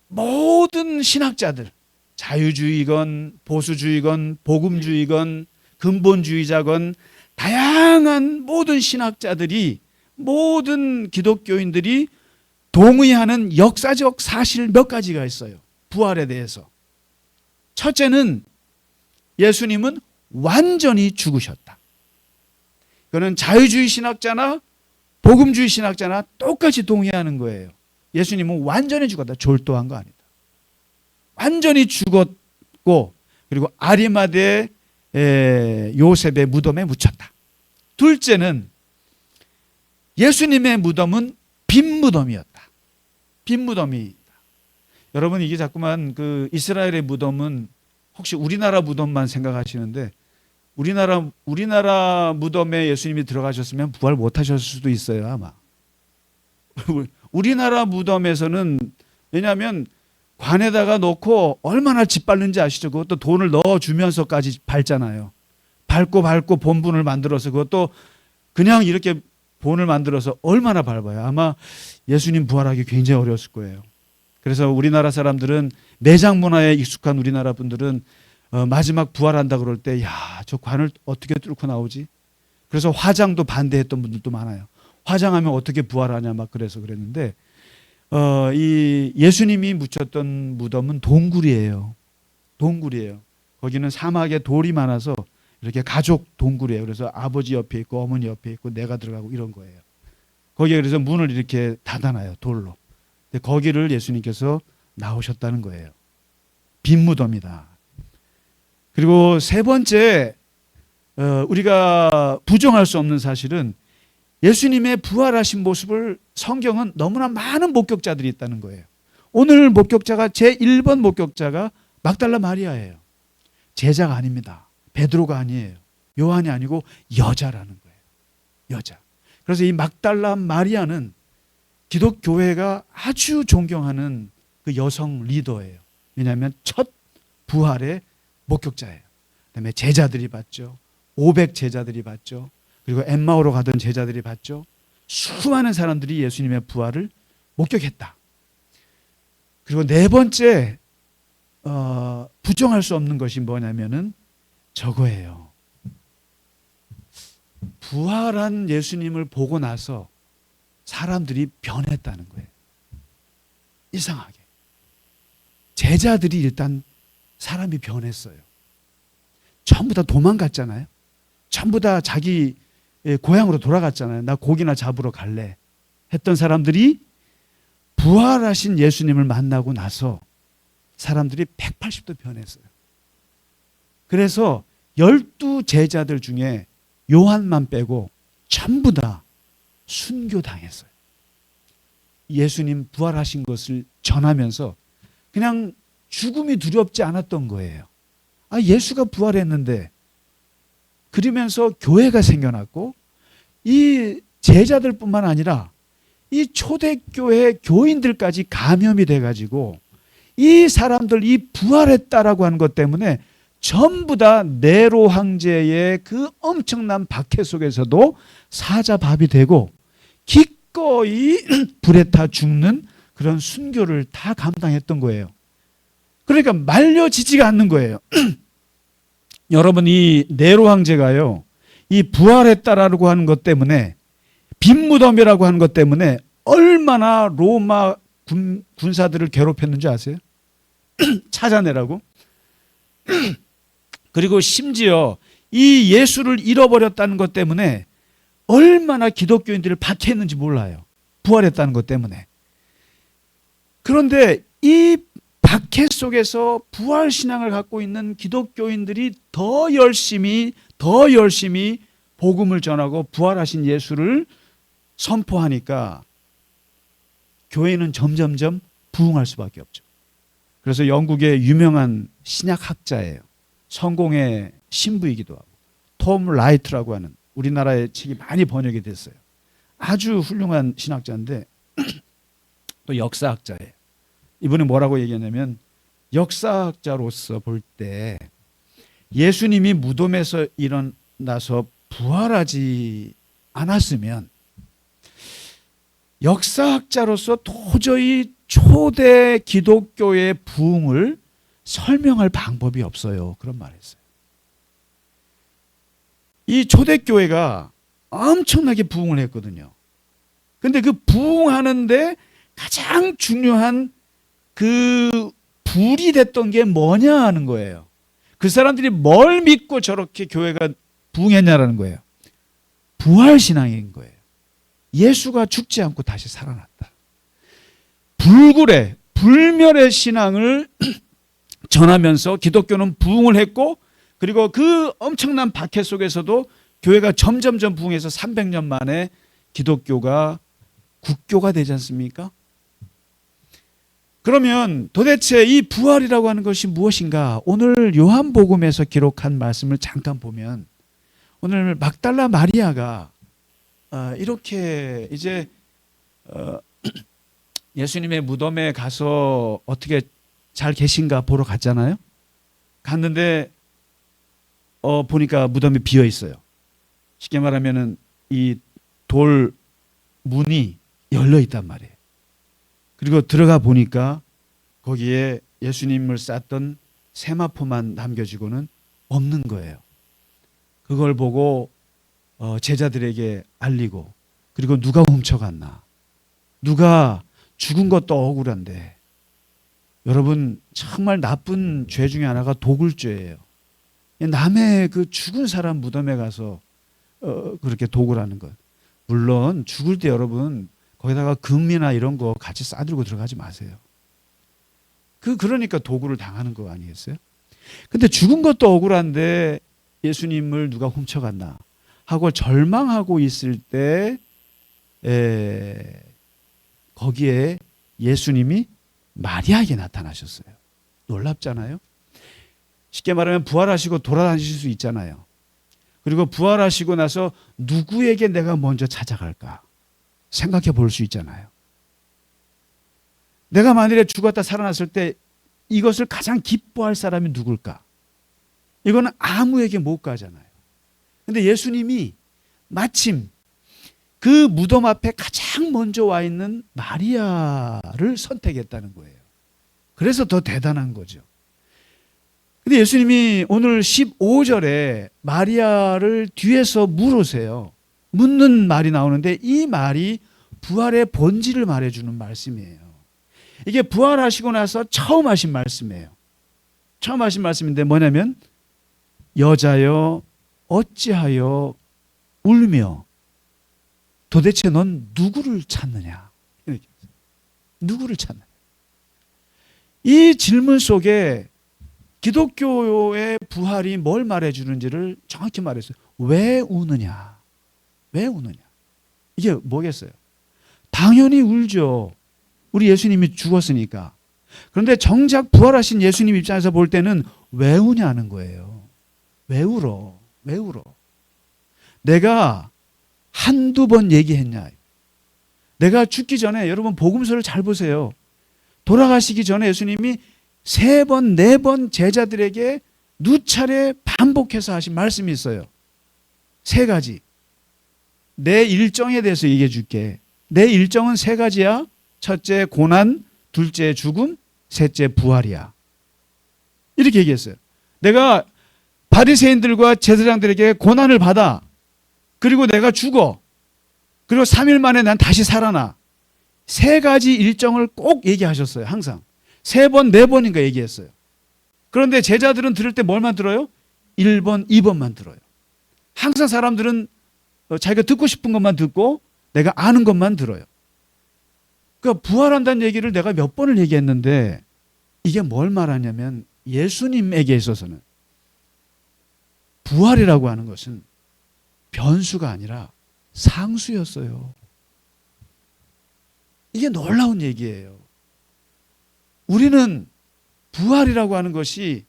모든 신학자들, 자유주의건 보수주의건 복음주의건 근본주의자건 다양한 모든 신학자들이, 모든 기독교인들이 동의하는 역사적 사실 몇 가지가 있어요. 부활에 대해서. 첫째는 예수님은 완전히 죽으셨다. 이거는 자유주의 신학자나 복음주의 신학자나 똑같이 동의하는 거예요. 예수님은 완전히 죽었다. 졸도한 거 아니다. 완전히 죽었고, 그리고 아리마대 요셉의 무덤에 묻혔다. 둘째는 예수님의 무덤은 빈 무덤이었다. 빈 무덤이다. 여러분, 이게 자꾸만 그 이스라엘의 무덤은 혹시 우리나라 무덤만 생각하시는데, 우리나라 무덤에 예수님이 들어가셨으면 부활 못 하셨을 수도 있어요, 아마. 우리나라 무덤에서는, 왜냐하면 관에다가 놓고 얼마나 짓밟는지 아시죠? 그것도 돈을 넣어주면서까지 밟잖아요. 밟고 본분을 만들어서, 그것도 그냥 이렇게 본을 만들어서 얼마나 밟아요. 아마 예수님 부활하기 굉장히 어려웠을 거예요. 그래서 우리나라 사람들은, 내장 문화에 익숙한 우리나라 분들은 마지막 부활한다 그럴 때, 야, 저 관을 어떻게 뚫고 나오지? 그래서 화장도 반대했던 분들도 많아요. 화장하면 어떻게 부활하냐 막 그래서 그랬는데, 이 예수님이 묻혔던 무덤은 동굴이에요. 동굴이에요. 거기는 사막에 돌이 많아서 이렇게 가족 동굴이에요. 그래서 아버지 옆에 있고 어머니 옆에 있고 내가 들어가고 이런 거예요. 거기에 그래서 문을 이렇게 닫아놔요, 돌로. 근데 거기를 예수님께서 나오셨다는 거예요. 빈 무덤이다. 그리고 세 번째, 우리가 부정할 수 없는 사실은 예수님의 부활하신 모습을 성경은 너무나 많은 목격자들이 있다는 거예요. 오늘 목격자가, 제1번 목격자가 막달라 마리아예요. 제자가 아닙니다. 베드로가 아니에요. 요한이 아니고 여자라는 거예요. 여자. 그래서 이 막달라 마리아는 기독교회가 아주 존경하는 그 여성 리더예요. 왜냐하면 첫 부활의 목격자예요. 그다음에 제자들이 봤죠. 500 제자들이 봤죠. 그리고 엠마오로 가던 제자들이 봤죠. 수많은 사람들이 예수님의 부활을 목격했다. 그리고 네 번째, 부정할 수 없는 것이 뭐냐면은 저거예요. 부활한 예수님을 보고 나서 사람들이 변했다는 거예요. 이상하게. 제자들이 일단 사람이 변했어요. 전부 다 도망갔잖아요. 전부 다 자기 고향으로 돌아갔잖아요. 나 고기나 잡으러 갈래 했던 사람들이 부활하신 예수님을 만나고 나서 사람들이 180도 변했어요. 그래서 12 제자들 중에 요한만 빼고 전부 다 순교당했어요. 예수님 부활하신 것을 전하면서 그냥 죽음이 두렵지 않았던 거예요. 아, 예수가 부활했는데, 그러면서 교회가 생겨났고, 이 제자들뿐만 아니라 이 초대교회 교인들까지 감염이 돼가지고 이 사람들, 이 부활했다라고 하는 것 때문에 전부 다 네로 황제의 그 엄청난 박해 속에서도 사자밥이 되고 기꺼이 불에 타 죽는 그런 순교를 다 감당했던 거예요. 그러니까 말려지지가 않는 거예요. 여러분, 이 네로 황제가요, 이 부활했다라고 하는 것 때문에, 빈 무덤이라고 하는 것 때문에 얼마나 로마 군사들을 괴롭혔는지 아세요? 찾아내라고. 그리고 심지어 이 예수를 잃어버렸다는 것 때문에 얼마나 기독교인들을 박해했는지 몰라요. 부활했다는 것 때문에. 그런데 이 박해 속에서 부활 신앙을 갖고 있는 기독교인들이 더 열심히 복음을 전하고 부활하신 예수를 선포하니까 교회는 점점점 부흥할 수밖에 없죠. 그래서 영국의 유명한 신약학자예요. 성공의 신부이기도 하고 톰 라이트라고 하는, 우리나라의 책이 많이 번역이 됐어요. 아주 훌륭한 신학자인데 또 역사학자예요. 이분이 뭐라고 얘기했냐면, 역사학자로서 볼 때 예수님이 무덤에서 일어나서 부활하지 않았으면 역사학자로서 도저히 초대 기독교의 부흥을 설명할 방법이 없어요. 그런 말을 했어요. 이 초대교회가 엄청나게 부흥을 했거든요. 근데 그 부흥하는데 가장 중요한 그 불이 됐던 게 뭐냐 하는 거예요. 그 사람들이 뭘 믿고 저렇게 교회가 부흥했냐라는 거예요. 부활신앙인 거예요. 예수가 죽지 않고 다시 살아났다. 불멸의 신앙을 전하면서 기독교는 부흥을 했고, 그리고 그 엄청난 박해 속에서도 교회가 점점점 부흥해서 300년 만에 기독교가 국교가 되지 않습니까? 그러면 도대체 이 부활이라고 하는 것이 무엇인가? 오늘 요한복음에서 기록한 말씀을 잠깐 보면, 오늘 막달라 마리아가 이렇게 이제 예수님의 무덤에 가서 어떻게 잘 계신가 보러 갔잖아요. 갔는데 보니까 무덤이 비어 있어요. 쉽게 말하면은 이 돌 문이 열려 있단 말이에요. 그리고 들어가 보니까 거기에 예수님을 쌌던 세마포만 남겨지고는 없는 거예요. 그걸 보고 제자들에게 알리고, 그리고 누가 훔쳐갔나, 누가 죽은 것도 억울한데, 여러분 정말 나쁜 죄 중에 하나가 도굴죄예요. 남의 그 죽은 사람 무덤에 가서 그렇게 도굴하는 것. 물론 죽을 때 여러분 거기다가 금이나 이런 거 같이 싸들고 들어가지 마세요. 그러니까 도굴을 당하는 거 아니겠어요? 근데 죽은 것도 억울한데 예수님을 누가 훔쳐갔나 하고 절망하고 있을 때 거기에 예수님이 마리아에게 나타나셨어요. 놀랍잖아요. 쉽게 말하면 부활하시고 돌아다니실 수 있잖아요. 그리고 부활하시고 나서 누구에게 내가 먼저 찾아갈까 생각해 볼 수 있잖아요. 내가 만일에 죽었다 살아났을 때 이것을 가장 기뻐할 사람이 누굴까? 이거는 아무에게 못 가잖아요. 근데 예수님이 마침 그 무덤 앞에 가장 먼저 와 있는 마리아를 선택했다는 거예요. 그래서 더 대단한 거죠. 근데 예수님이 오늘 15절에 마리아를 뒤에서 물으세요. 묻는 말이 나오는데 이 말이 부활의 본질을 말해주는 말씀이에요. 이게 부활하시고 나서 처음 하신 말씀이에요. 처음 하신 말씀인데 뭐냐면, 여자여 어찌하여 울며 도대체 넌 누구를 찾느냐? 누구를 찾느냐? 이 질문 속에 기독교의 부활이 뭘 말해주는지를 정확히 말했어요. 왜 우느냐? 왜 우느냐? 이게 뭐겠어요? 당연히 울죠. 우리 예수님이 죽었으니까. 그런데 정작 부활하신 예수님 입장에서 볼 때는 왜 우냐는 거예요. 왜 울어? 왜 울어? 내가 한두 번 얘기했냐? 내가 죽기 전에, 여러분 복음서를 잘 보세요. 돌아가시기 전에 예수님이 3번, 4번 제자들에게 누차례 반복해서 하신 말씀이 있어요. 3가지. 내 일정에 대해서 얘기해 줄게. 내 일정은 3가지야. 첫째 고난, 둘째 죽음, 셋째 부활이야. 이렇게 얘기했어요. 내가 바리새인들과 제사장들에게 고난을 받아. 그리고 내가 죽어. 그리고 3일 만에 난 다시 살아나. 3가지 일정을 꼭 얘기하셨어요. 항상. 3번, 4번인가 얘기했어요. 그런데 제자들은 들을 때 뭘만 들어요? 1번, 2번만 들어요. 항상 사람들은 자기가 듣고 싶은 것만 듣고 내가 아는 것만 들어요. 그러니까 부활한다는 얘기를 내가 몇 번을 얘기했는데 이게 뭘 말하냐면 예수님에게 있어서는 부활이라고 하는 것은 변수가 아니라 상수였어요. 이게 놀라운 얘기예요. 우리는 부활이라고 하는 것이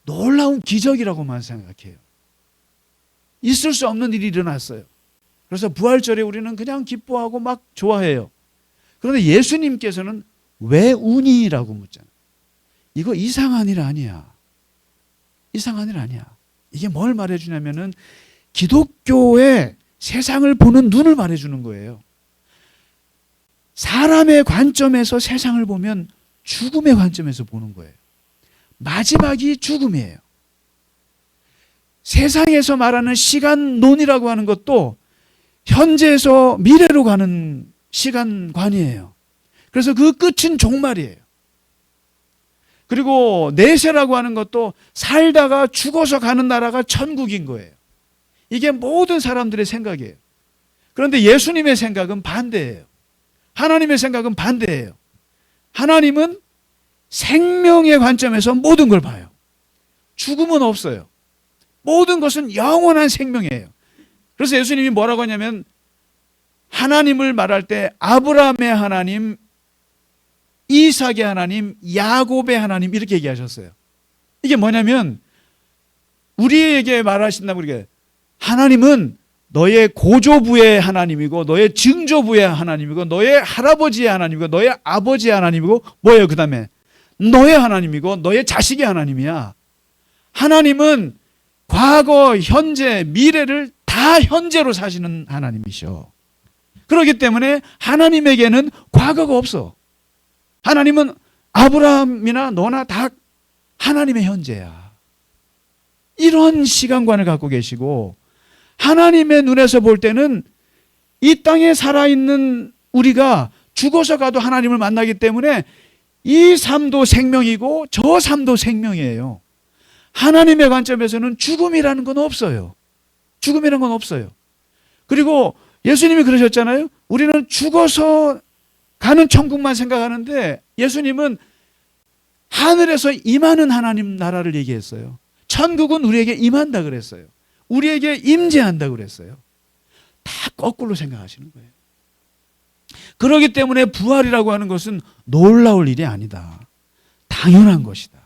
놀라운 기적이라고만 생각해요. 있을 수 없는 일이 일어났어요. 그래서 부활절에 우리는 그냥 기뻐하고 막 좋아해요. 그런데 예수님께서는 왜 우니라고 묻잖아요. 이거 이상한 일 아니야. 이상한 일 아니야. 이게 뭘 말해주냐면은 기독교의 세상을 보는 눈을 말해주는 거예요. 사람의 관점에서 세상을 보면 죽음의 관점에서 보는 거예요. 마지막이 죽음이에요. 세상에서 말하는 시간론이라고 하는 것도 현재에서 미래로 가는 시간관이에요. 그래서 그 끝은 종말이에요. 그리고 내세라고 하는 것도 살다가 죽어서 가는 나라가 천국인 거예요. 이게 모든 사람들의 생각이에요. 그런데 예수님의 생각은 반대예요. 하나님의 생각은 반대예요. 하나님은 생명의 관점에서 모든 걸 봐요. 죽음은 없어요. 모든 것은 영원한 생명이에요. 그래서 예수님이 뭐라고 하냐면 하나님을 말할 때 아브라함의 하나님, 이삭의 하나님, 야곱의 하나님 이렇게 얘기하셨어요. 이게 뭐냐면 우리에게 말하신다고 그러게 하나님은 너의 고조부의 하나님이고 너의 증조부의 하나님이고 너의 할아버지의 하나님이고 너의 아버지의 하나님이고 뭐예요? 그 다음에 너의 하나님이고 너의 자식의 하나님이야. 하나님은 과거, 현재, 미래를 다 현재로 사시는 하나님이셔. 그렇기 때문에 하나님에게는 과거가 없어. 하나님은 아브라함이나 너나 다 하나님의 현재야. 이런 시간관을 갖고 계시고 하나님의 눈에서 볼 때는 이 땅에 살아있는 우리가 죽어서 가도 하나님을 만나기 때문에 이 삶도 생명이고 저 삶도 생명이에요. 하나님의 관점에서는 죽음이라는 건 없어요. 죽음이라는 건 없어요. 그리고 예수님이 그러셨잖아요. 우리는 죽어서 가는 천국만 생각하는데 예수님은 하늘에서 임하는 하나님 나라를 얘기했어요. 천국은 우리에게 임한다 그랬어요. 우리에게 임재한다 그랬어요. 다 거꾸로 생각하시는 거예요. 그렇기 때문에 부활이라고 하는 것은 놀라울 일이 아니다. 당연한 것이다.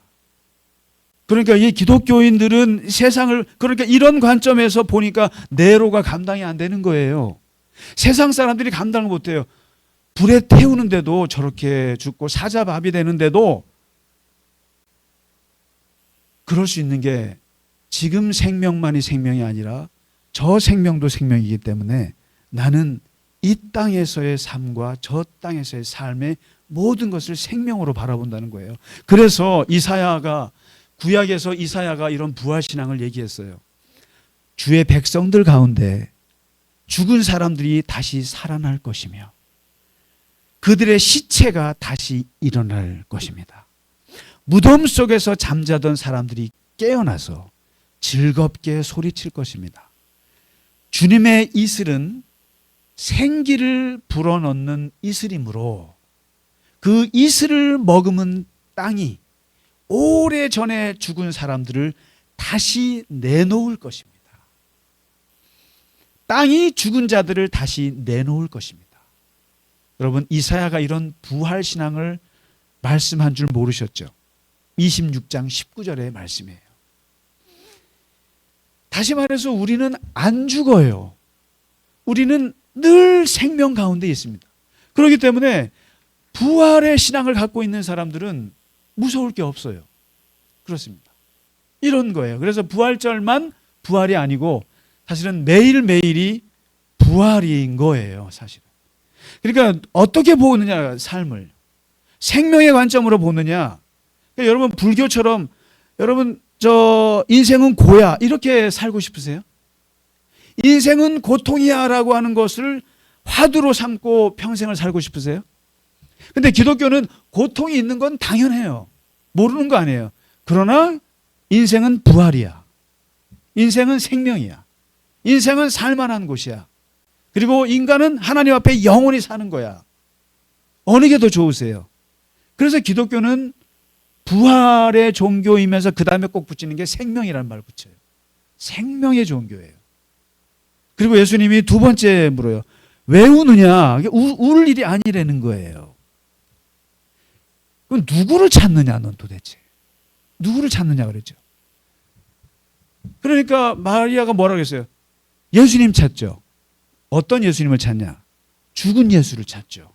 그러니까 이 기독교인들은 세상을 그러니까 이런 관점에서 보니까 내로가 감당이 안 되는 거예요. 세상 사람들이 감당을 못해요. 불에 태우는데도 저렇게 죽고 사자밥이 되는데도 그럴 수 있는 게 지금 생명만이 생명이 아니라 저 생명도 생명이기 때문에 나는 이 땅에서의 삶과 저 땅에서의 삶의 모든 것을 생명으로 바라본다는 거예요. 그래서 구약에서 이사야가 이런 부활신앙을 얘기했어요. 주의 백성들 가운데 죽은 사람들이 다시 살아날 것이며 그들의 시체가 다시 일어날 것입니다. 무덤 속에서 잠자던 사람들이 깨어나서 즐겁게 소리칠 것입니다. 주님의 이슬은 생기를 불어넣는 이슬이므로 그 이슬을 머금은 땅이 오래전에 죽은 사람들을 다시 내놓을 것입니다. 땅이 죽은 자들을 다시 내놓을 것입니다. 여러분 이사야가 이런 부활신앙을 말씀한 줄 모르셨죠? 26장 19절의 말씀이에요. 다시 말해서 우리는 안 죽어요. 우리는 늘 생명 가운데 있습니다. 그렇기 때문에 부활의 신앙을 갖고 있는 사람들은 무서울 게 없어요. 그렇습니다. 이런 거예요. 그래서 부활절만 부활이 아니고 사실은 매일매일이 부활인 거예요. 사실은. 그러니까 어떻게 보느냐 삶을. 생명의 관점으로 보느냐. 그러니까 여러분 불교처럼 여러분 인생은 고야 이렇게 살고 싶으세요? 인생은 고통이야 라고 하는 것을 화두로 삼고 평생을 살고 싶으세요? 근데 기독교는 고통이 있는 건 당연해요. 모르는 거 아니에요. 그러나 인생은 부활이야. 인생은 생명이야. 인생은 살만한 곳이야. 그리고 인간은 하나님 앞에 영원히 사는 거야. 어느 게 더 좋으세요? 그래서 기독교는 부활의 종교이면서 그 다음에 꼭 붙이는 게 생명이라는 말을 붙여요. 생명의 종교예요. 그리고 예수님이 두 번째 물어요. 왜 우느냐? 울 일이 아니라는 거예요. 그럼 누구를 찾느냐, 넌 도대체? 누구를 찾느냐 그랬죠. 그러니까 마리아가 뭐라고 했어요? 예수님 찾죠. 어떤 예수님을 찾냐? 죽은 예수를 찾죠.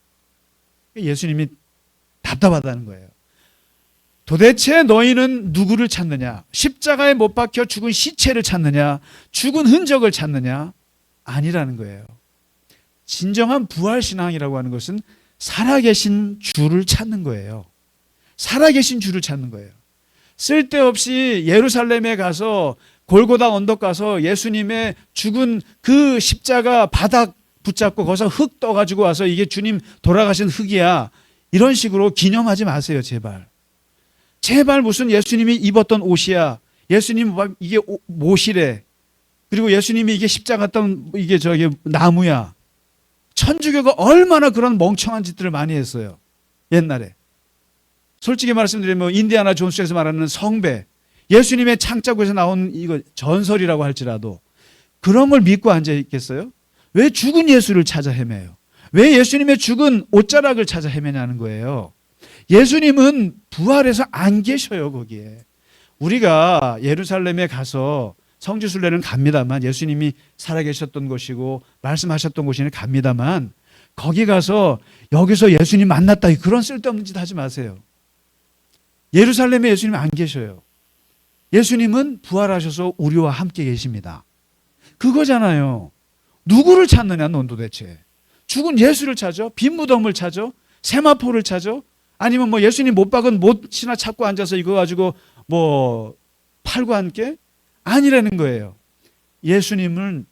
예수님이 답답하다는 거예요. 도대체 너희는 누구를 찾느냐? 십자가에 못 박혀 죽은 시체를 찾느냐? 죽은 흔적을 찾느냐? 아니라는 거예요. 진정한 부활신앙이라고 하는 것은 살아계신 주를 찾는 거예요. 살아계신 주를 찾는 거예요. 쓸데없이 예루살렘에 가서 골고다 언덕 가서 예수님의 죽은 그 십자가 바닥 붙잡고 거기서 흙 떠가지고 와서 이게 주님 돌아가신 흙이야. 이런 식으로 기념하지 마세요, 제발. 제발 무슨 예수님이 입었던 옷이야. 예수님 이게 못이래. 그리고 예수님이 이게 십자가 같던 이게 저기 나무야. 천주교가 얼마나 그런 멍청한 짓들을 많이 했어요. 옛날에. 솔직히 말씀드리면 인디아나 존스에서 말하는 성배, 예수님의 창자국에서 나온 이거 전설이라고 할지라도 그런 걸 믿고 앉아 있겠어요? 왜 죽은 예수를 찾아 헤매요? 왜 예수님의 죽은 옷자락을 찾아 헤매냐는 거예요. 예수님은 부활해서 안 계셔요, 거기에. 우리가 예루살렘에 가서 성지순례는 갑니다만, 예수님이 살아계셨던 곳이고 말씀하셨던 곳이니 갑니다만, 거기 가서 여기서 예수님 만났다, 그런 쓸데없는 짓 하지 마세요. 예루살렘에 예수님 안 계셔요. 예수님은 부활하셔서 우리와 함께 계십니다. 그거잖아요. 누구를 찾느냐, 넌 도대체. 죽은 예수를 찾아? 빈 무덤을 찾아? 세마포를 찾아? 아니면 뭐 예수님 못 박은 못이나 찾고 앉아서 이거 가지고 뭐 팔고 앉게? 아니라는 거예요. 예수님은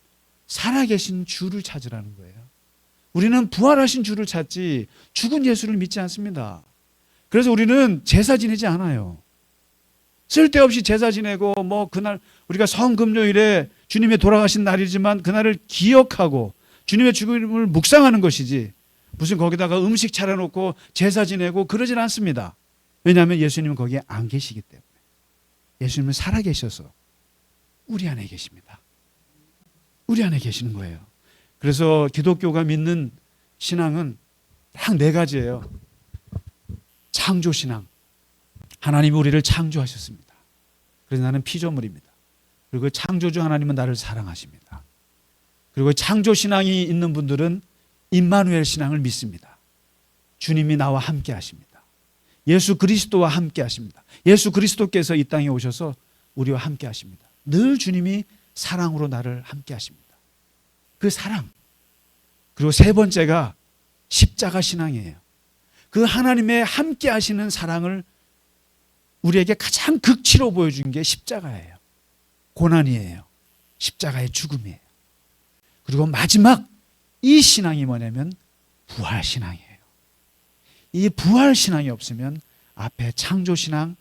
살아계신 주를 찾으라는 거예요. 우리는 부활하신 주를 찾지 죽은 예수를 믿지 않습니다. 그래서 우리는 제사 지내지 않아요. 쓸데없이 제사 지내고 뭐 그날 우리가 성금요일에 주님의 돌아가신 날이지만 그날을 기억하고 주님의 죽음을 묵상하는 것이지 무슨 거기다가 음식 차려놓고 제사 지내고 그러진 않습니다. 왜냐하면 예수님은 거기에 안 계시기 때문에. 예수님은 살아계셔서 우리 안에 계십니다. 우리 안에 계시는 거예요. 그래서 기독교가 믿는 신앙은 딱 4가지예요. 창조신앙. 하나님이 우리를 창조하셨습니다. 그래서 나는 피조물입니다. 그리고 창조주 하나님은 나를 사랑하십니다. 그리고 창조신앙이 있는 분들은 임마누엘 신앙을 믿습니다. 주님이 나와 함께 하십니다. 예수 그리스도와 함께 하십니다. 예수 그리스도께서 이 땅에 오셔서 우리와 함께 하십니다. 늘 주님이 사랑으로 나를 함께 하십니다. 그 사랑. 그리고 3번째가 십자가 신앙이에요. 그 하나님의 함께 하시는 사랑을 우리에게 가장 극치로 보여준 게 십자가예요. 고난이에요. 십자가의 죽음이에요. 그리고 마지막 이 신앙이 뭐냐면 부활신앙이에요. 이 부활신앙이 없으면 앞에 창조신앙,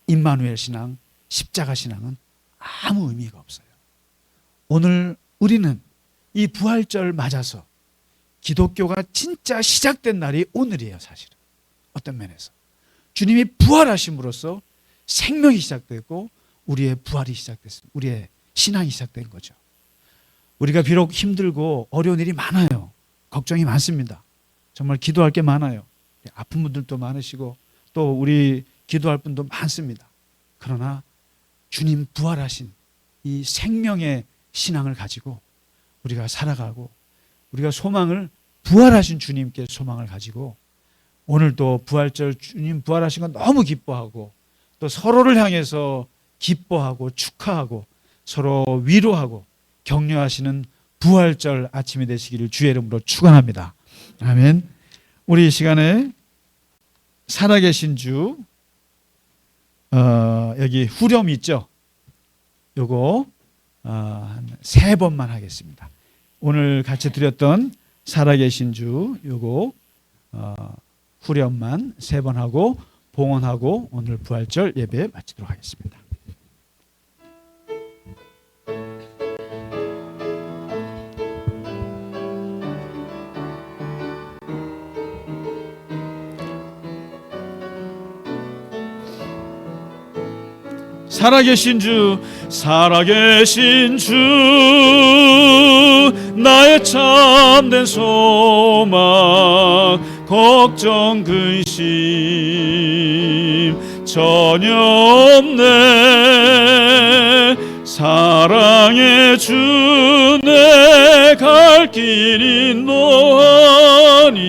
임마누엘 신앙, 십자가 신앙은 아무 의미가 없어요. 오늘 우리는 이 부활절 맞아서 기독교가 진짜 시작된 날이 오늘이에요, 사실은. 어떤 면에서. 주님이 부활하심으로써 생명이 시작됐고 우리의 부활이 시작됐습니다. 우리의 신앙이 시작된 거죠. 우리가 비록 힘들고 어려운 일이 많아요. 걱정이 많습니다. 정말 기도할 게 많아요. 아픈 분들도 많으시고 또 우리 기도할 분도 많습니다. 그러나 주님 부활하신 이 생명의 신앙을 가지고 우리가 살아가고 우리가 소망을 부활하신 주님께 소망을 가지고 오늘도 부활절 주님 부활하신 건 너무 기뻐하고 또 서로를 향해서 기뻐하고 축하하고 서로 위로하고 격려하시는 부활절 아침이 되시기를 주의 이름으로 축원합니다. 아멘. 우리 이 시간에 살아계신 주 여기 후렴 있죠? 요거 한 3번만 하겠습니다. 오늘 같이 드렸던 살아계신 주 요거 후렴만 3번 하고 봉헌하고 오늘 부활절 예배 마치도록 하겠습니다. 살아계신 주, 살아계신 주 나의 참된 소망 걱정 근심 전혀 없네. 사랑의 주 내 갈 길 인도하니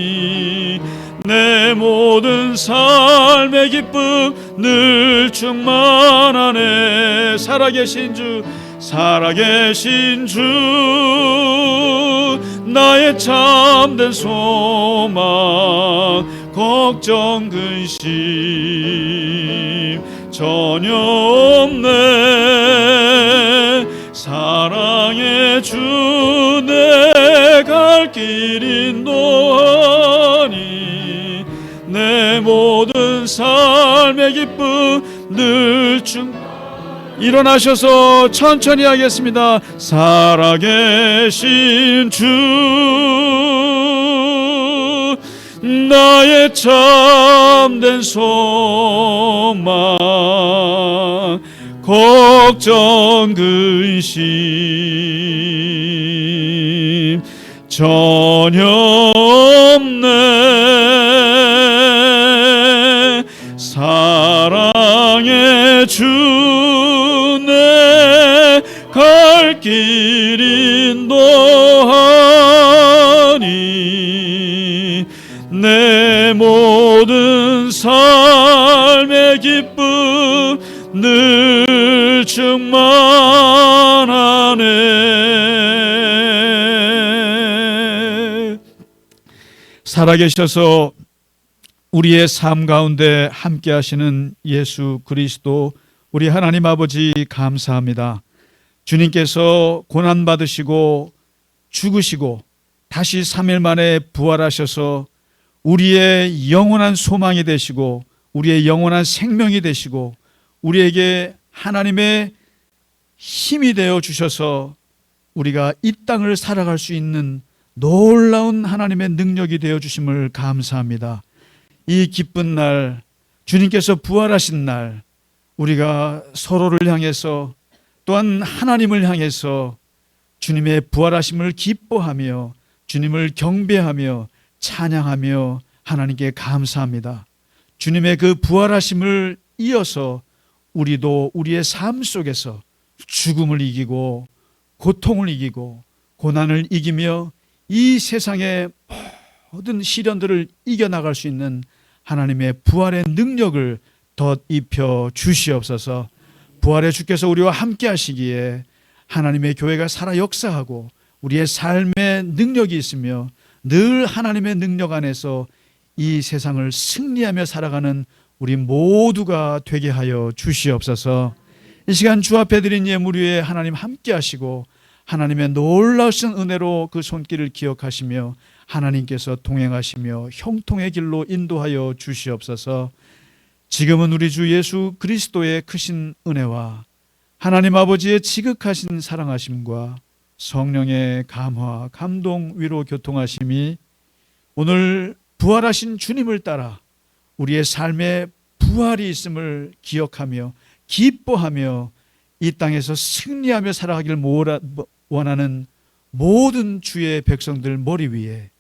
내 모든 삶의 기쁨 늘 충만하네. 살아계신 주, 살아계신 주 나의 참된 소망 걱정 근심 전혀 없네. 사랑의 주 내 갈 길 인도하니 내 모든 삶의 기쁨 늘 일어나셔서 천천히 하겠습니다. 살아계신 주 나의 참된 소망 걱정 근심 전혀 없네. 사랑의 주 내 갈 길 인도하니 내 모든 삶의 기쁨 늘 충만하네. 살아계셔서 우리의 삶 가운데 함께 하시는 예수 그리스도 우리 하나님 아버지 감사합니다. 주님께서 고난받으시고 죽으시고 다시 3일 만에 부활하셔서 우리의 영원한 소망이 되시고 우리의 영원한 생명이 되시고 우리에게 하나님의 힘이 되어 주셔서 우리가 이 땅을 살아갈 수 있는 놀라운 하나님의 능력이 되어 주심을 감사합니다. 이 기쁜 날, 주님께서 부활하신 날, 우리가 서로를 향해서 또한 하나님을 향해서 주님의 부활하심을 기뻐하며 주님을 경배하며 찬양하며 하나님께 감사합니다. 주님의 그 부활하심을 이어서 우리도 우리의 삶 속에서 죽음을 이기고 고통을 이기고 고난을 이기며 이 세상의 모든 시련들을 이겨나갈 수 있는 하나님의 부활의 능력을 덧입혀 주시옵소서. 부활의 주께서 우리와 함께 하시기에 하나님의 교회가 살아 역사하고 우리의 삶에 능력이 있으며 늘 하나님의 능력 안에서 이 세상을 승리하며 살아가는 우리 모두가 되게 하여 주시옵소서. 이 시간 주 앞에 드린 예물 위에 하나님 함께 하시고 하나님의 놀라우신 은혜로 그 손길을 기억하시며 하나님께서 동행하시며 형통의 길로 인도하여 주시옵소서. 지금은 우리 주 예수 그리스도의 크신 은혜와 하나님 아버지의 지극하신 사랑하심과 성령의 감화, 감동, 위로, 교통하심이 오늘 부활하신 주님을 따라 우리의 삶에 부활이 있음을 기억하며 기뻐하며 이 땅에서 승리하며 살아가기를 원하는 모든 주의 백성들 머리 위에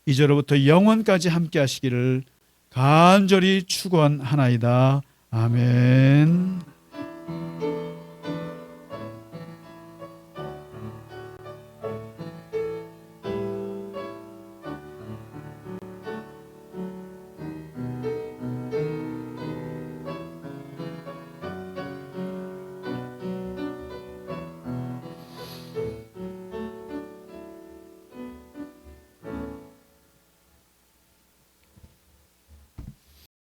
이제로부터 영원까지 함께 하시기를 간절히 축원하나이다. 아멘.